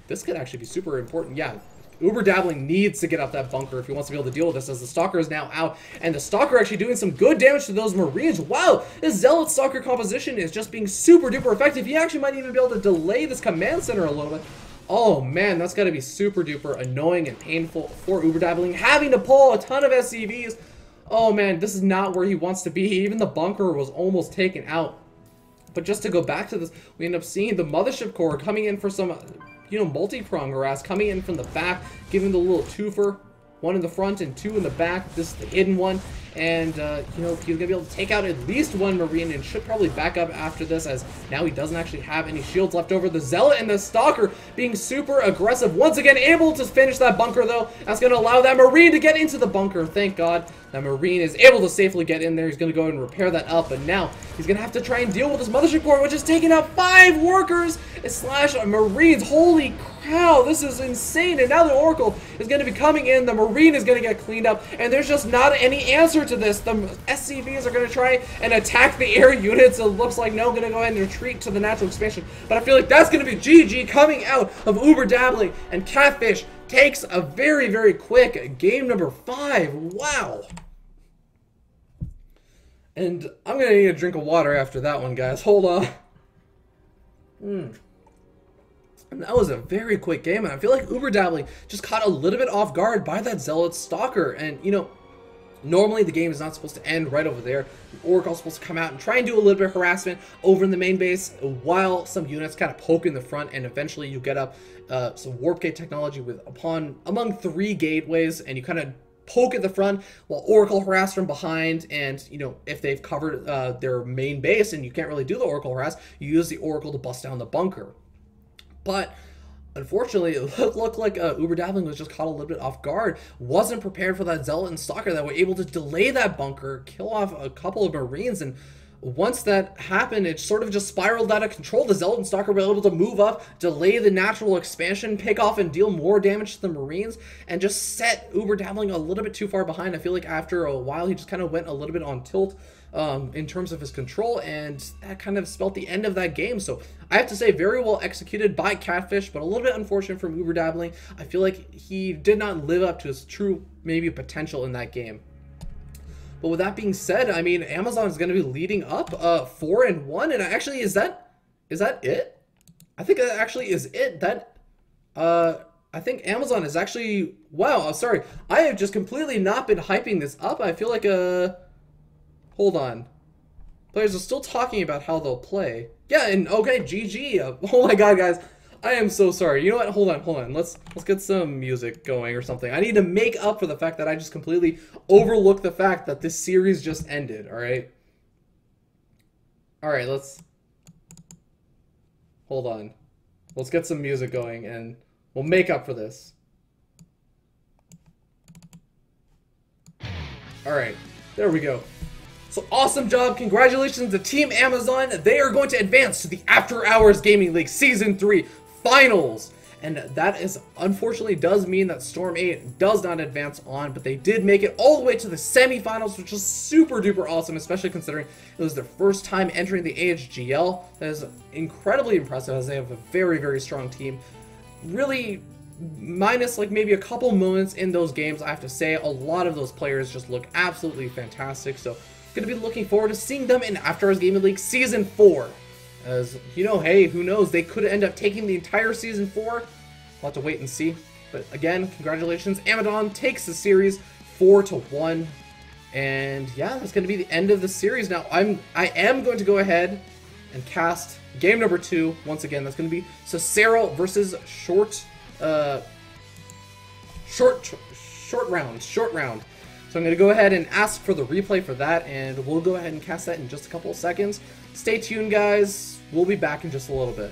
this could actually be super important. Yeah. Uber Dabbling needs to get up that bunker if he wants to be able to deal with this, as the Stalker is now out, and the Stalker actually doing some good damage to those Marines. Wow, this Zealot Stalker composition is just being super duper effective. He actually might even be able to delay this command center a little bit. Oh man, that's got to be super duper annoying and painful for Uber Dabbling, having to pull a ton of SCVs. Oh man, this is not where he wants to be. Even the bunker was almost taken out. But just to go back to this, we end up seeing the Mothership Core coming in for some, you know, multi-prong harass, coming in from the back, giving the little twofer. One in the front and two in the back. This is the hidden one. And, you know, he's going to be able to take out at least one Marine and should probably back up after this, as now he doesn't actually have any shields left over. The Zealot and the Stalker being super aggressive. Once again, able to finish that bunker, though. That's going to allow that Marine to get into the bunker. Thank God that Marine is able to safely get in there. He's going to go and repair that up. But now he's going to have to try and deal with this Mothership Core, which is taking out 5 workers slash Marines. Holy cow, this is insane. And now the Oracle is going to be coming in. The Marine is going to get cleaned up. And there's just not any answer to this. The SCVs are going to try and attack the air units. It looks like no, going to go ahead and retreat to the natural expansion. But I feel like that's going to be GG coming out of Uber Dabbling. And Catfish takes a very, very quick game number 5. Wow. And I'm going to need a drink of water after that one, guys. Hold on. And that was a very quick game, and I feel like Uber Dabbling just caught a little bit off guard by that Zealot Stalker. And, you know, normally the game is not supposed to end right over there. The Oracle's supposed to come out and try and do a little bit of harassment over in the main base while some units kind of poke in the front, and eventually you get up some warp gate technology with among 3 gateways, and you kind of poke at the front while Oracle harass from behind. And, you know, if they've covered their main base and you can't really do the Oracle harass, you use the Oracle to bust down the bunker. But unfortunately, it looked like Uber Dabbling was just caught a little bit off guard, wasn't prepared for that Zealot and Stalker that were able to delay that bunker, kill off a couple of Marines. And once that happened, it sort of just spiraled out of control. The Zealot and Stalker were able to move up, delay the natural expansion, pick off and deal more damage to the Marines, and just set Uber Dabbling a little bit too far behind. I feel like after a while, he just kind of went a little bit on tilt in terms of his control, and that kind of spelled the end of that game. So I have to say, very well executed by Catfish, but a little bit unfortunate from Uber Dabbling. I feel like he did not live up to his true maybe potential in that game. But with that being said, I mean, Amazon is going to be leading up 4-1, and actually, is that it? I think that actually is it. That I think Amazon is actually, wow, sorry, I have just completely not been hyping this up. I feel like hold on. Players are still talking about how they'll play. Yeah, and okay, GG. Oh my god, guys. I am so sorry. You know what? Hold on. Let's get some music going or something. I need to make up for the fact that I just completely overlooked the fact that this series just ended, alright? Alright, hold on. Let's get some music going and we'll make up for this. Alright, there we go. So awesome job. Congratulations to Team Amazon. They are going to advance to the After Hours Gaming League Season 3 Finals. And that is, unfortunately, does mean that Storm 8 does not advance on, but they did make it all the way to the semifinals, which is super duper awesome, especially considering it was their first time entering the AHGL. That is incredibly impressive, as they have a very, very strong team. Really, minus like maybe a couple moments in those games, I have to say, a lot of those players just look absolutely fantastic. So going to be looking forward to seeing them in After Hours Gaming League Season 4. As, you know, hey, who knows? They could end up taking the entire Season 4. We'll have to wait and see. But again, congratulations. Amazon takes the series 4-1. And yeah, that's going to be the end of the series. Now, I am going to go ahead and cast game number 2. Once again, that's going to be Cicero versus Short Round. So I'm going to go ahead and ask for the replay for that, and we'll go ahead and cast that in just a couple of seconds. Stay tuned, guys. We'll be back in just a little bit.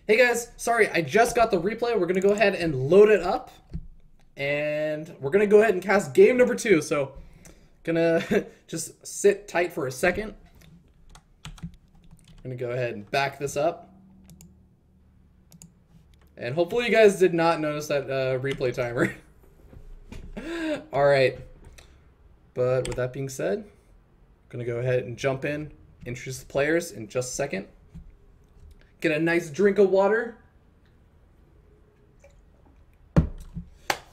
Hey guys, sorry, I just got the replay. We're going to go ahead and load it up. And we're going to go ahead and cast game number 2. So, gonna just sit tight for a second. I'm going to go ahead and back this up. And hopefully you guys did not notice that replay timer. Alright. But with that being said, I'm going to go ahead and jump in, introduce the players in just a second. Get a nice drink of water.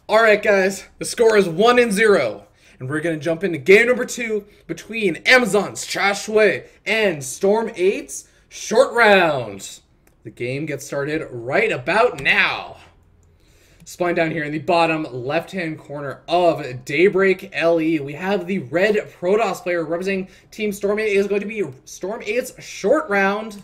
Alright guys, the score is 1-0. And we're going to jump into game number 2 between Amazon's Cha Shui and Storm 8's Short Round. The game gets started right about now. Spawn down here in the bottom left-hand corner of Daybreak LE, we have the red Protoss player representing Team Storm 8 is going to be Storm 8's Short Round.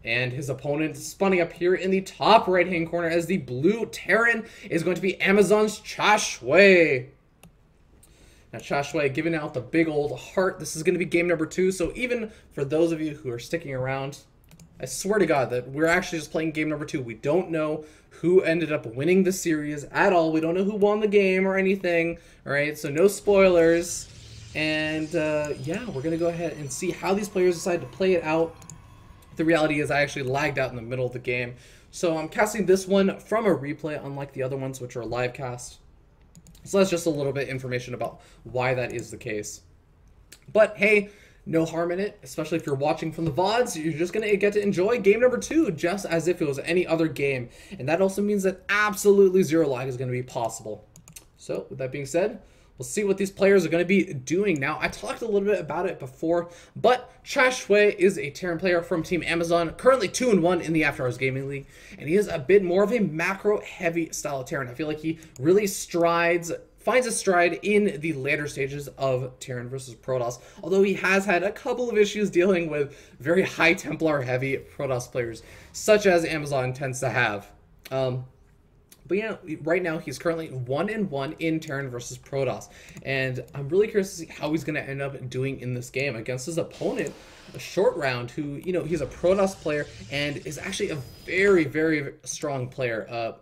And his opponent spawning up here in the top right-hand corner as the blue Terran is going to be Amazon's Cha Shui. Now Cha Shui giving out the big old heart. This is going to be game number 2, so even for those of you who are sticking around, I swear to God that we're actually just playing game number 2. We don't know who ended up winning the series at all. We don't know who won the game or anything. All right, so no spoilers. And yeah, we're going to go ahead and see how these players decide to play it out. The reality is I actually lagged out in the middle of the game. So I'm casting this one from a replay, unlike the other ones, which are live cast. So that's just a little bit of information about why that is the case. But hey, no harm in it, especially if you're watching from the VODs. You're just going to get to enjoy game number 2 just as if it was any other game. And that also means that absolutely zero lag is going to be possible. So with that being said, we'll see what these players are going to be doing now. I talked a little bit about it before, but Cha Shui is a Terran player from Team Amazon, currently 2-1 in the After Hours Gaming League, and he is a bit more of a macro-heavy style of Terran. I feel like he really finds a stride in the later stages of Terran versus Protoss, although he has had a couple of issues dealing with very high Templar heavy Protoss players, such as Amazon tends to have. But yeah, right now he's currently 1-1 in Terran versus Protoss, and I'm really curious to see how he's going to end up doing in this game against his opponent, a Short Round, who, you know, he's a Protoss player and is actually a very, very strong player.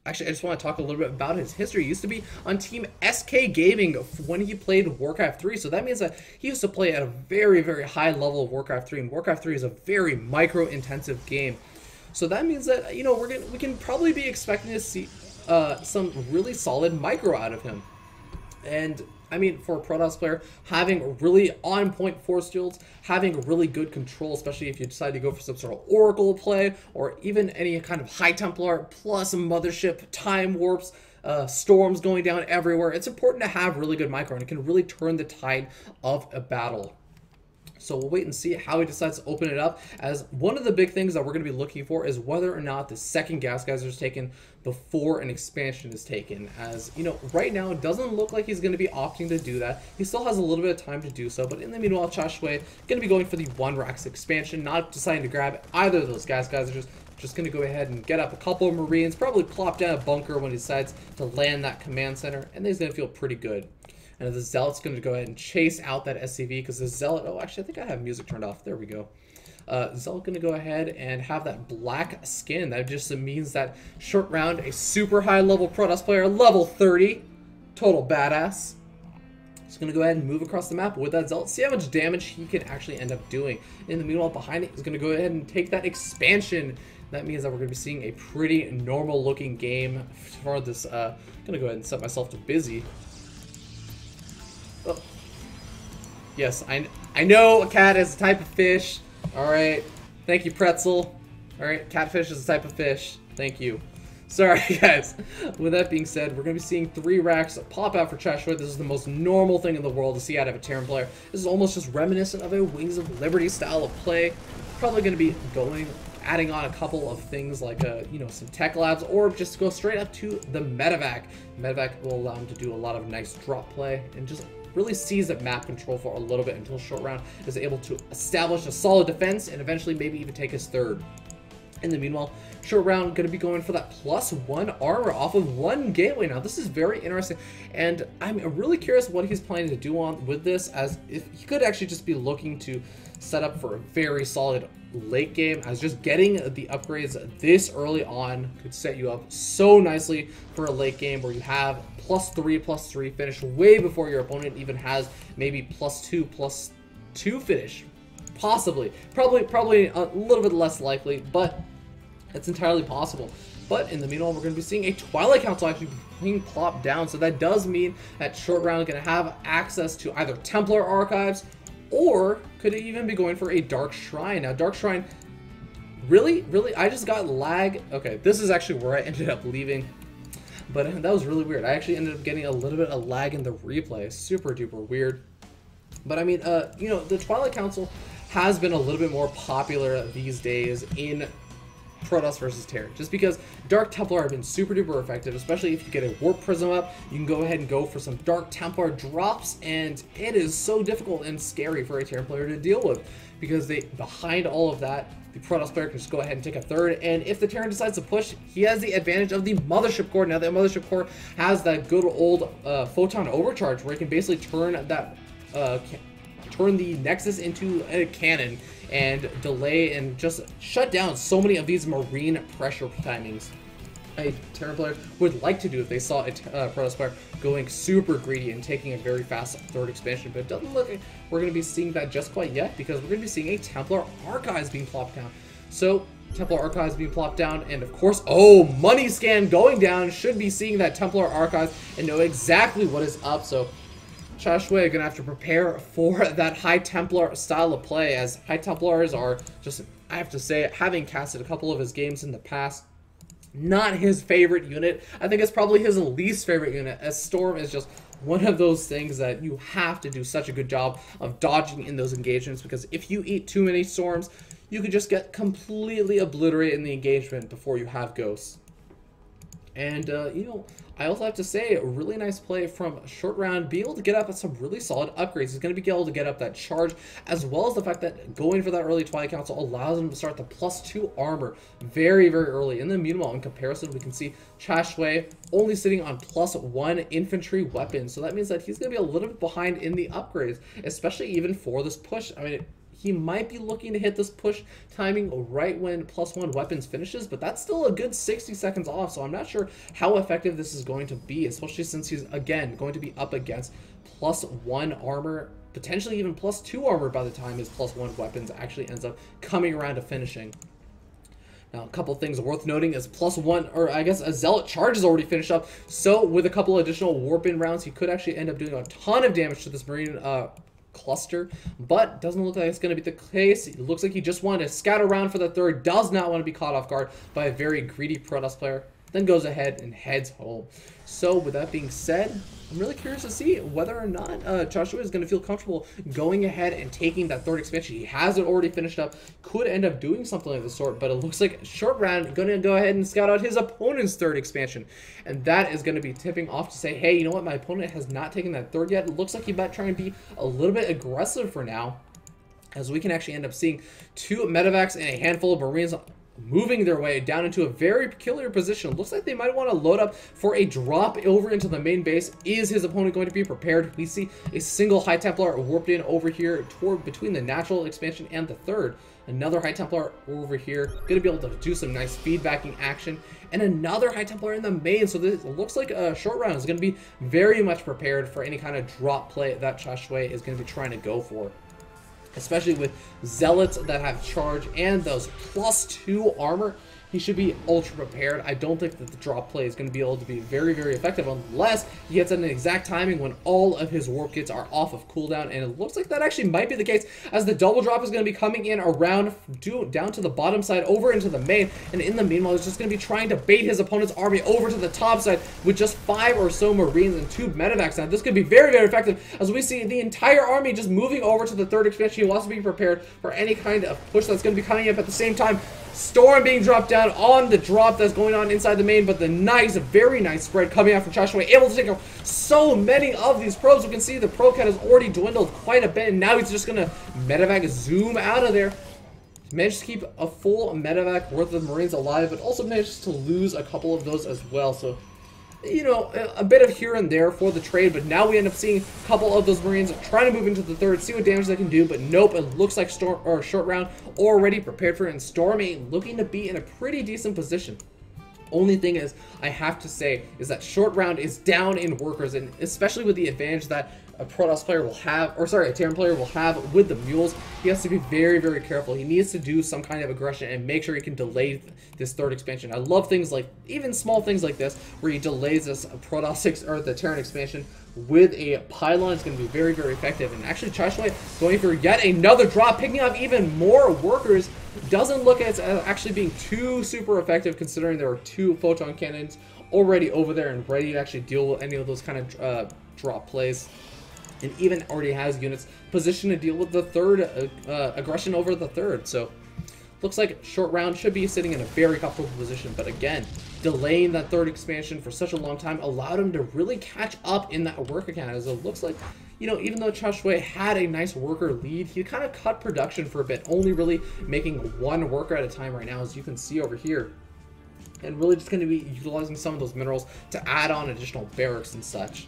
Actually, I just want to talk a little bit about his history. He used to be on Team SK Gaming when he played Warcraft 3, so that means that he used to play at a very, very high level of Warcraft 3, and Warcraft 3 is a very micro-intensive game. So that means that, you know, we can probably be expecting to see some really solid micro out of him. And I mean, for a Protoss player, having really on-point force shields, having really good control, especially if you decide to go for some sort of Oracle play, or even any kind of High Templar, plus Mothership, Time Warps, storms going down everywhere, it's important to have really good micro, and it can really turn the tide of a battle. So we'll wait and see how he decides to open it up, as one of the big things that we're going to be looking for is whether or not the second gas geyser is taken before an expansion is taken. As you know, right now it doesn't look like he's going to be opting to do that. He still has a little bit of time to do so, but in the meanwhile, Cha Shui going to be going for the 1 Rax expansion, not deciding to grab either of those gas geysers. Just going to go ahead and get up a couple of Marines, probably plop down a bunker when he decides to land that command center, and then he's going to feel pretty good. And the Zealot's going to go ahead and chase out that SCV, because the Zealot, oh, actually, I think I have music turned off. There we go. Zealot going to go ahead and have that black skin. That just means that Short Round, a super high level Protoss player, level 30, total badass. He's going to go ahead and move across the map with that Zealot, see how much damage he can actually end up doing. In the meanwhile, behind it, he's going to go ahead and take that expansion. That means that we're going to be seeing a pretty normal looking game for this. I'm going to go ahead and set myself to busy. Oh. Yes, I know a cat is a type of fish. Alright. Thank you, Pretzel. Alright, catfish is a type of fish. Thank you. Sorry, guys. With that being said, we're going to be seeing 3 racks pop out for Cha Shui. This is the most normal thing in the world to see out of a Terran player. This is almost just reminiscent of a Wings of Liberty style of play. Probably going to be adding on a couple of things like, you know, some tech labs, or just go straight up to the medevac. Medevac will allow him to do a lot of nice drop play and just really seize at map control for a little bit until Short Round is able to establish a solid defense and eventually maybe even take his 3rd. In the meanwhile, Short Round going to be going for that +1 armor off of 1 gateway. Now, this is very interesting, and I'm really curious what he's planning to do with this, as if he could actually just be looking to set up for a very solid late game, as just getting the upgrades this early on could set you up so nicely for a late game where you have +3/+3 finish way before your opponent even has maybe +2/+2 finish. Possibly. Probably a little bit less likely, but it's entirely possible. But in the meanwhile, we're going to be seeing a Twilight Council actually being plopped down, so that does mean that Short Round is going to have access to either Templar Archives, or could it even be going for a Dark Shrine? Now, Dark Shrine, really? I just got lag. Okay, this is actually where I ended up leaving, but that was really weird. I actually ended up getting a little bit of lag in the replay. Super duper weird. But I mean, you know, the Twilight Council has been a little bit more popular these days in Protoss versus Terran, just because Dark Templar have been super duper effective, especially if you get a Warp Prism up. You can go ahead and go for some Dark Templar drops, and it is so difficult and scary for a Terran player to deal with, because behind all of that, the Protoss player can just go ahead and take a third, and if the Terran decides to push, he has the advantage of the Mothership Core. Now, that Mothership Core has that good old Photon Overcharge, where he can basically turn that turn the Nexus into a cannon and delay and just shut down so many of these Marine pressure timings a Terran player would like to do if they saw a Protoss player going super greedy and taking a very fast third expansion. But it doesn't look like we're going to be seeing that just quite yet, because we're going to be seeing a Templar Archives being plopped down. So Templar Archives being plopped down, and of course, oh, Money Scan going down. Should be seeing that Templar Archives and know exactly what is up. So Chashui are going to have to prepare for that High Templar style of play, as High Templars are just, I have to say, having casted a couple of his games in the past, not his favorite unit. I think it's probably his least favorite unit, as Storm is just one of those things that you have to do such a good job of dodging in those engagements, because if you eat too many Storms, you could just get completely obliterated in the engagement before you have Ghosts. And, you know, I also have to say, a really nice play from Short Round, being able to get up some really solid upgrades. He's going to be able to get up that charge, as well as the fact that going for that early Twilight Council allows him to start the +2 armor very, very early. And then meanwhile, in comparison, we can see Chashui only sitting on +1 infantry weapon. So that means that he's going to be a little bit behind in the upgrades, especially even for this push. I mean, he might be looking to hit this push timing right when +1 weapons finishes, but that's still a good 60 seconds off, so I'm not sure how effective this is going to be, especially since he's, again, going to be up against +1 armor, potentially even +2 armor by the time his +1 weapons actually ends up coming around to finishing. Now, a couple things worth noting is +1, or I guess a Zealot charge is already finished up, so with a couple additional Warp-In rounds, he could actually end up doing a ton of damage to this Marine cluster, but doesn't look like it's going to be the case. It looks like he just wanted to scout around for the third, does not want to be caught off guard by a very greedy Protoss player, then goes ahead and heads home. So with that being said, I'm really curious to see whether or not Chashui is going to feel comfortable going ahead and taking that third expansion. He has it already finished up, could end up doing something of the sort, but it looks like Short Round going to go ahead and scout out his opponent's third expansion. And that is going to be tipping off to say, hey, you know what, my opponent has not taken that third yet. It looks like he might try and be a little bit aggressive for now, as we can actually end up seeing 2 medevacs and a handful of Marines moving their way down into a very peculiar position. Looks like they might want to load up for a drop over into the main base. Is his opponent going to be prepared? We see a single High Templar warped in over here toward between the natural expansion and the third. Another High Templar over here, going to be able to do some nice feedbacking action, and another High Templar in the main. So this looks like a Short Round is going to be very much prepared for any kind of drop play that Chashui is going to be trying to go for, especially with Zealots that have charge and those +2 armor. He should be ultra prepared. I don't think that the drop play is going to be able to be very, very effective unless he gets at an exact timing when all of his warp kits are off of cooldown, and it looks like that actually might be the case, as the double drop is going to be coming in around down to the bottom side over into the main, and in the meanwhile he's just going to be trying to bait his opponent's army over to the top side with just 5 or so Marines and 2 medevacs. Now this could be very, very effective, as we see the entire army just moving over to the third expansion. He wants to be prepared for any kind of push that's going to be coming up at the same time. Storm being dropped down on the drop that's going on inside the main, but the nice, very nice spread coming out from Chashui, able to take out so many of these probes. You can see the probe count has already dwindled quite a bit, and now he's just going to medevac zoom out of there. Managed to keep a full medevac worth of Marines alive, but also managed to lose a couple of those as well. So you know, a bit of here and there for the trade, but now we end up seeing a couple of those Marines trying to move into the third, see what damage they can do, but nope, it looks like Short Round already prepared for it, and Storm 8 looking to be in a pretty decent position. Only thing is, I have to say, is that Short Round is down in workers, and especially with the advantage that a Protoss player will have, or sorry, a Terran player will have with the mules, he has to be very, very careful. He needs to do some kind of aggression and make sure he can delay this third expansion. I love things like, even small things like this, where he delays this Protoss 6 or the Terran expansion with a pylon. It's going to be very, very effective. And actually, Chashway going for yet another drop, picking up even more workers. Doesn't look as actually being too super effective, considering there are 2 photon cannons already over there and ready to actually deal with any of those kind of drop plays. And even already has units positioned to deal with the third aggression over the third. So looks like Short Round should be sitting in a very comfortable position. But again, delaying that third expansion for such a long time allowed him to really catch up in that worker count. As it looks like, you know, even though Chashway had a nice worker lead, he kind of cut production for a bit, only really making 1 worker at a time right now, as you can see over here. And really just going to be utilizing some of those minerals to add on additional barracks and such.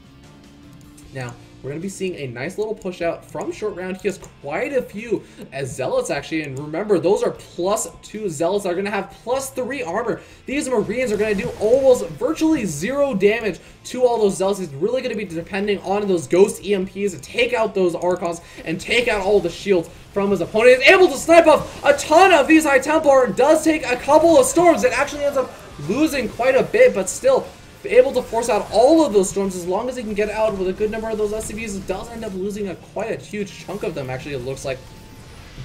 Now, we're going to be seeing a nice little push out from Short Round. He has quite a few as Zealots, actually. And remember, those are +2 Zealots that are going to have +3 armor. These Marines are going to do almost virtually 0 damage to all those Zealots. He's really going to be depending on those Ghost EMPs to take out those Archons and take out all the shields from his opponent. He's able to snipe off a ton of these High Templar. Does take a couple of storms. It actually ends up losing quite a bit, but still able to force out all of those storms. As long as he can get out with a good number of those SCVs, it does end up losing quite a huge chunk of them, actually, it looks like.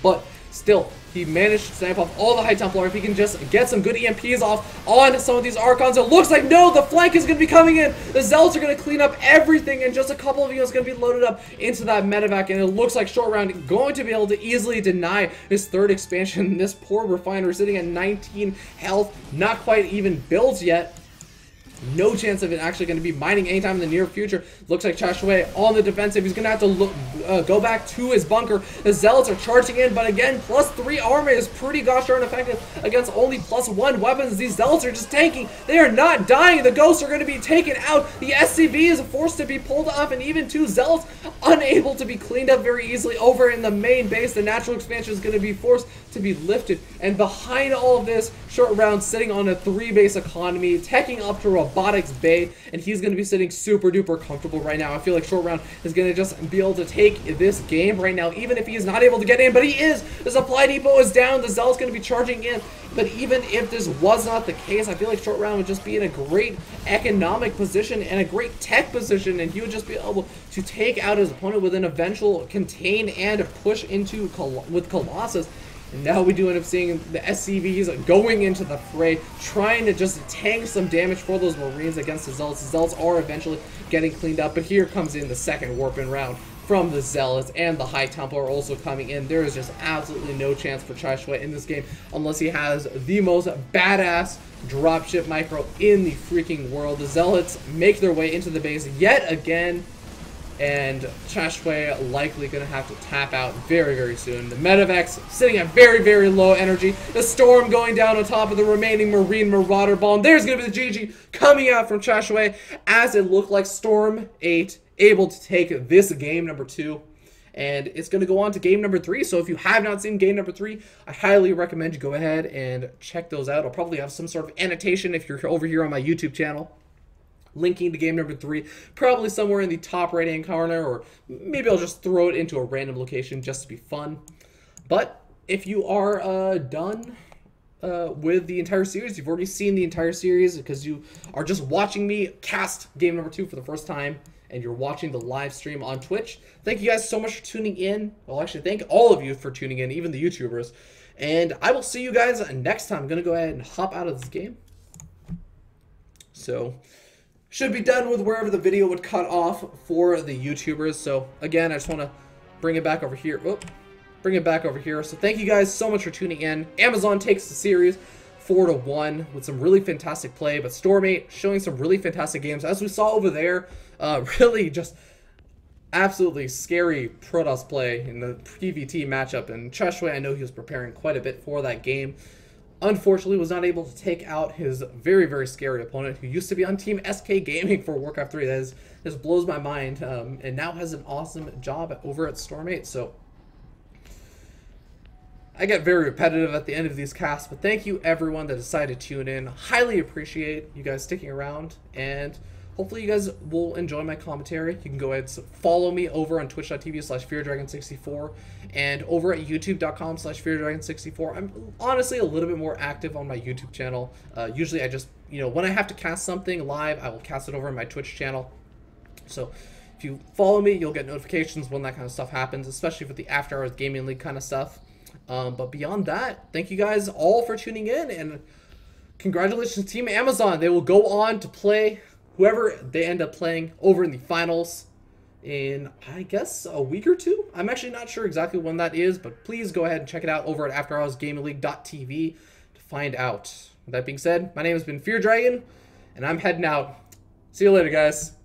But still, he managed to snipe off all the High Templar. If he can just get some good EMPs off on some of these Archons, it looks like, no, the flank is going to be coming in. The Zealots are going to clean up everything, and just a couple of units going to be loaded up into that medevac, and it looks like Short Round going to be able to easily deny his third expansion. This poor Refiner sitting at 19 health, not quite even built yet. No chance of it actually going to be mining anytime in the near future. Looks like Chashway on the defensive. He's going to have to go back to his bunker. The Zealots are charging in, but again, +3 armor is pretty gosh darn effective against only +1 weapons. These Zealots are just tanking. They are not dying. The Ghosts are going to be taken out. The SCV is forced to be pulled off, and even 2 Zealots unable to be cleaned up very easily over in the main base. The natural expansion is going to be forced to be lifted, and behind all of this, Short Round sitting on a 3-base economy, teching up to Robotics Bay, and he's going to be sitting super duper comfortable right now. I feel like Short Round is going to just be able to take this game right now, even if he is not able to get in, but he is! The supply depot is down, the Zealot's going to be charging in, but even if this was not the case, I feel like Short Round would just be in a great economic position and a great tech position, and he would just be able to take out his opponent with an eventual contain and push into with Colossus. And now we do end up seeing the SCVs going into the fray, trying to just tank some damage for those Marines against the Zealots. The Zealots are eventually getting cleaned up, but here comes in the second warp-in round from the Zealots, and the High Templar are also coming in. There is just absolutely no chance for Chashway in this game unless he has the most badass dropship micro in the freaking world. The Zealots make their way into the base yet again, and Chashway likely going to have to tap out very, very soon. The Medevacs sitting at very, very low energy. The Storm going down on top of the remaining Marine Marauder Ball. And there's going to be the GG coming out from Chashway, as it looked like Storm 8 able to take this game number 2. And it's going to go on to game number 3. So if you have not seen game number 3, I highly recommend you go ahead and check those out. I'll probably have some sort of annotation if you're over here on my YouTube channel, linking to game number 3, probably somewhere in the top right hand corner, or maybe I'll just throw it into a random location just to be fun. But if you are done with the entire series, you've already seen the entire series because you are just watching me cast game number 2 for the first time, and you're watching the live stream on Twitch, thank you guys so much for tuning in. Well, actually, thank all of you for tuning in, even the YouTubers. And I will see you guys next time. I'm going to go ahead and hop out of this game. So should be done with wherever the video would cut off for the YouTubers. So again, I just want to bring it back over here. Whoop, bring it back over here. So thank you guys so much for tuning in. Amazon takes the series 4-1 with some really fantastic play, but Storm 8 showing some really fantastic games, as we saw over there. Really just absolutely scary Protoss play in the PVT matchup, and Cheshway, I know he was preparing quite a bit for that game. unfortunately was not able to take out his very, very scary opponent who used to be on Team SK Gaming for Warcraft 3. That just blows my mind, and now has an awesome job over at Storm 8. So I get very repetitive at the end of these casts, but thank you everyone that decided to tune in. Highly appreciate you guys sticking around, and hopefully you guys will enjoy my commentary. You can go ahead and follow me over on twitch.tv/FearDragon64 and over at youtube.com/FearDragon64. I'm honestly a little bit more active on my YouTube channel. Usually I just, when I have to cast something live, I will cast it over on my Twitch channel. So if you follow me, you'll get notifications when that kind of stuff happens, especially with the After Hours Gaming League kind of stuff. But beyond that, thank you guys all for tuning in, and congratulations to Team Amazon. They will go on to play whoever they end up playing over in the finals in, I guess, a week or two. I'm actually not sure exactly when that is, but please go ahead and check it out over at AfterHoursGamingLeague.tv to find out. With that being said, my name has been Fear Dragon, and I'm heading out. See you later, guys.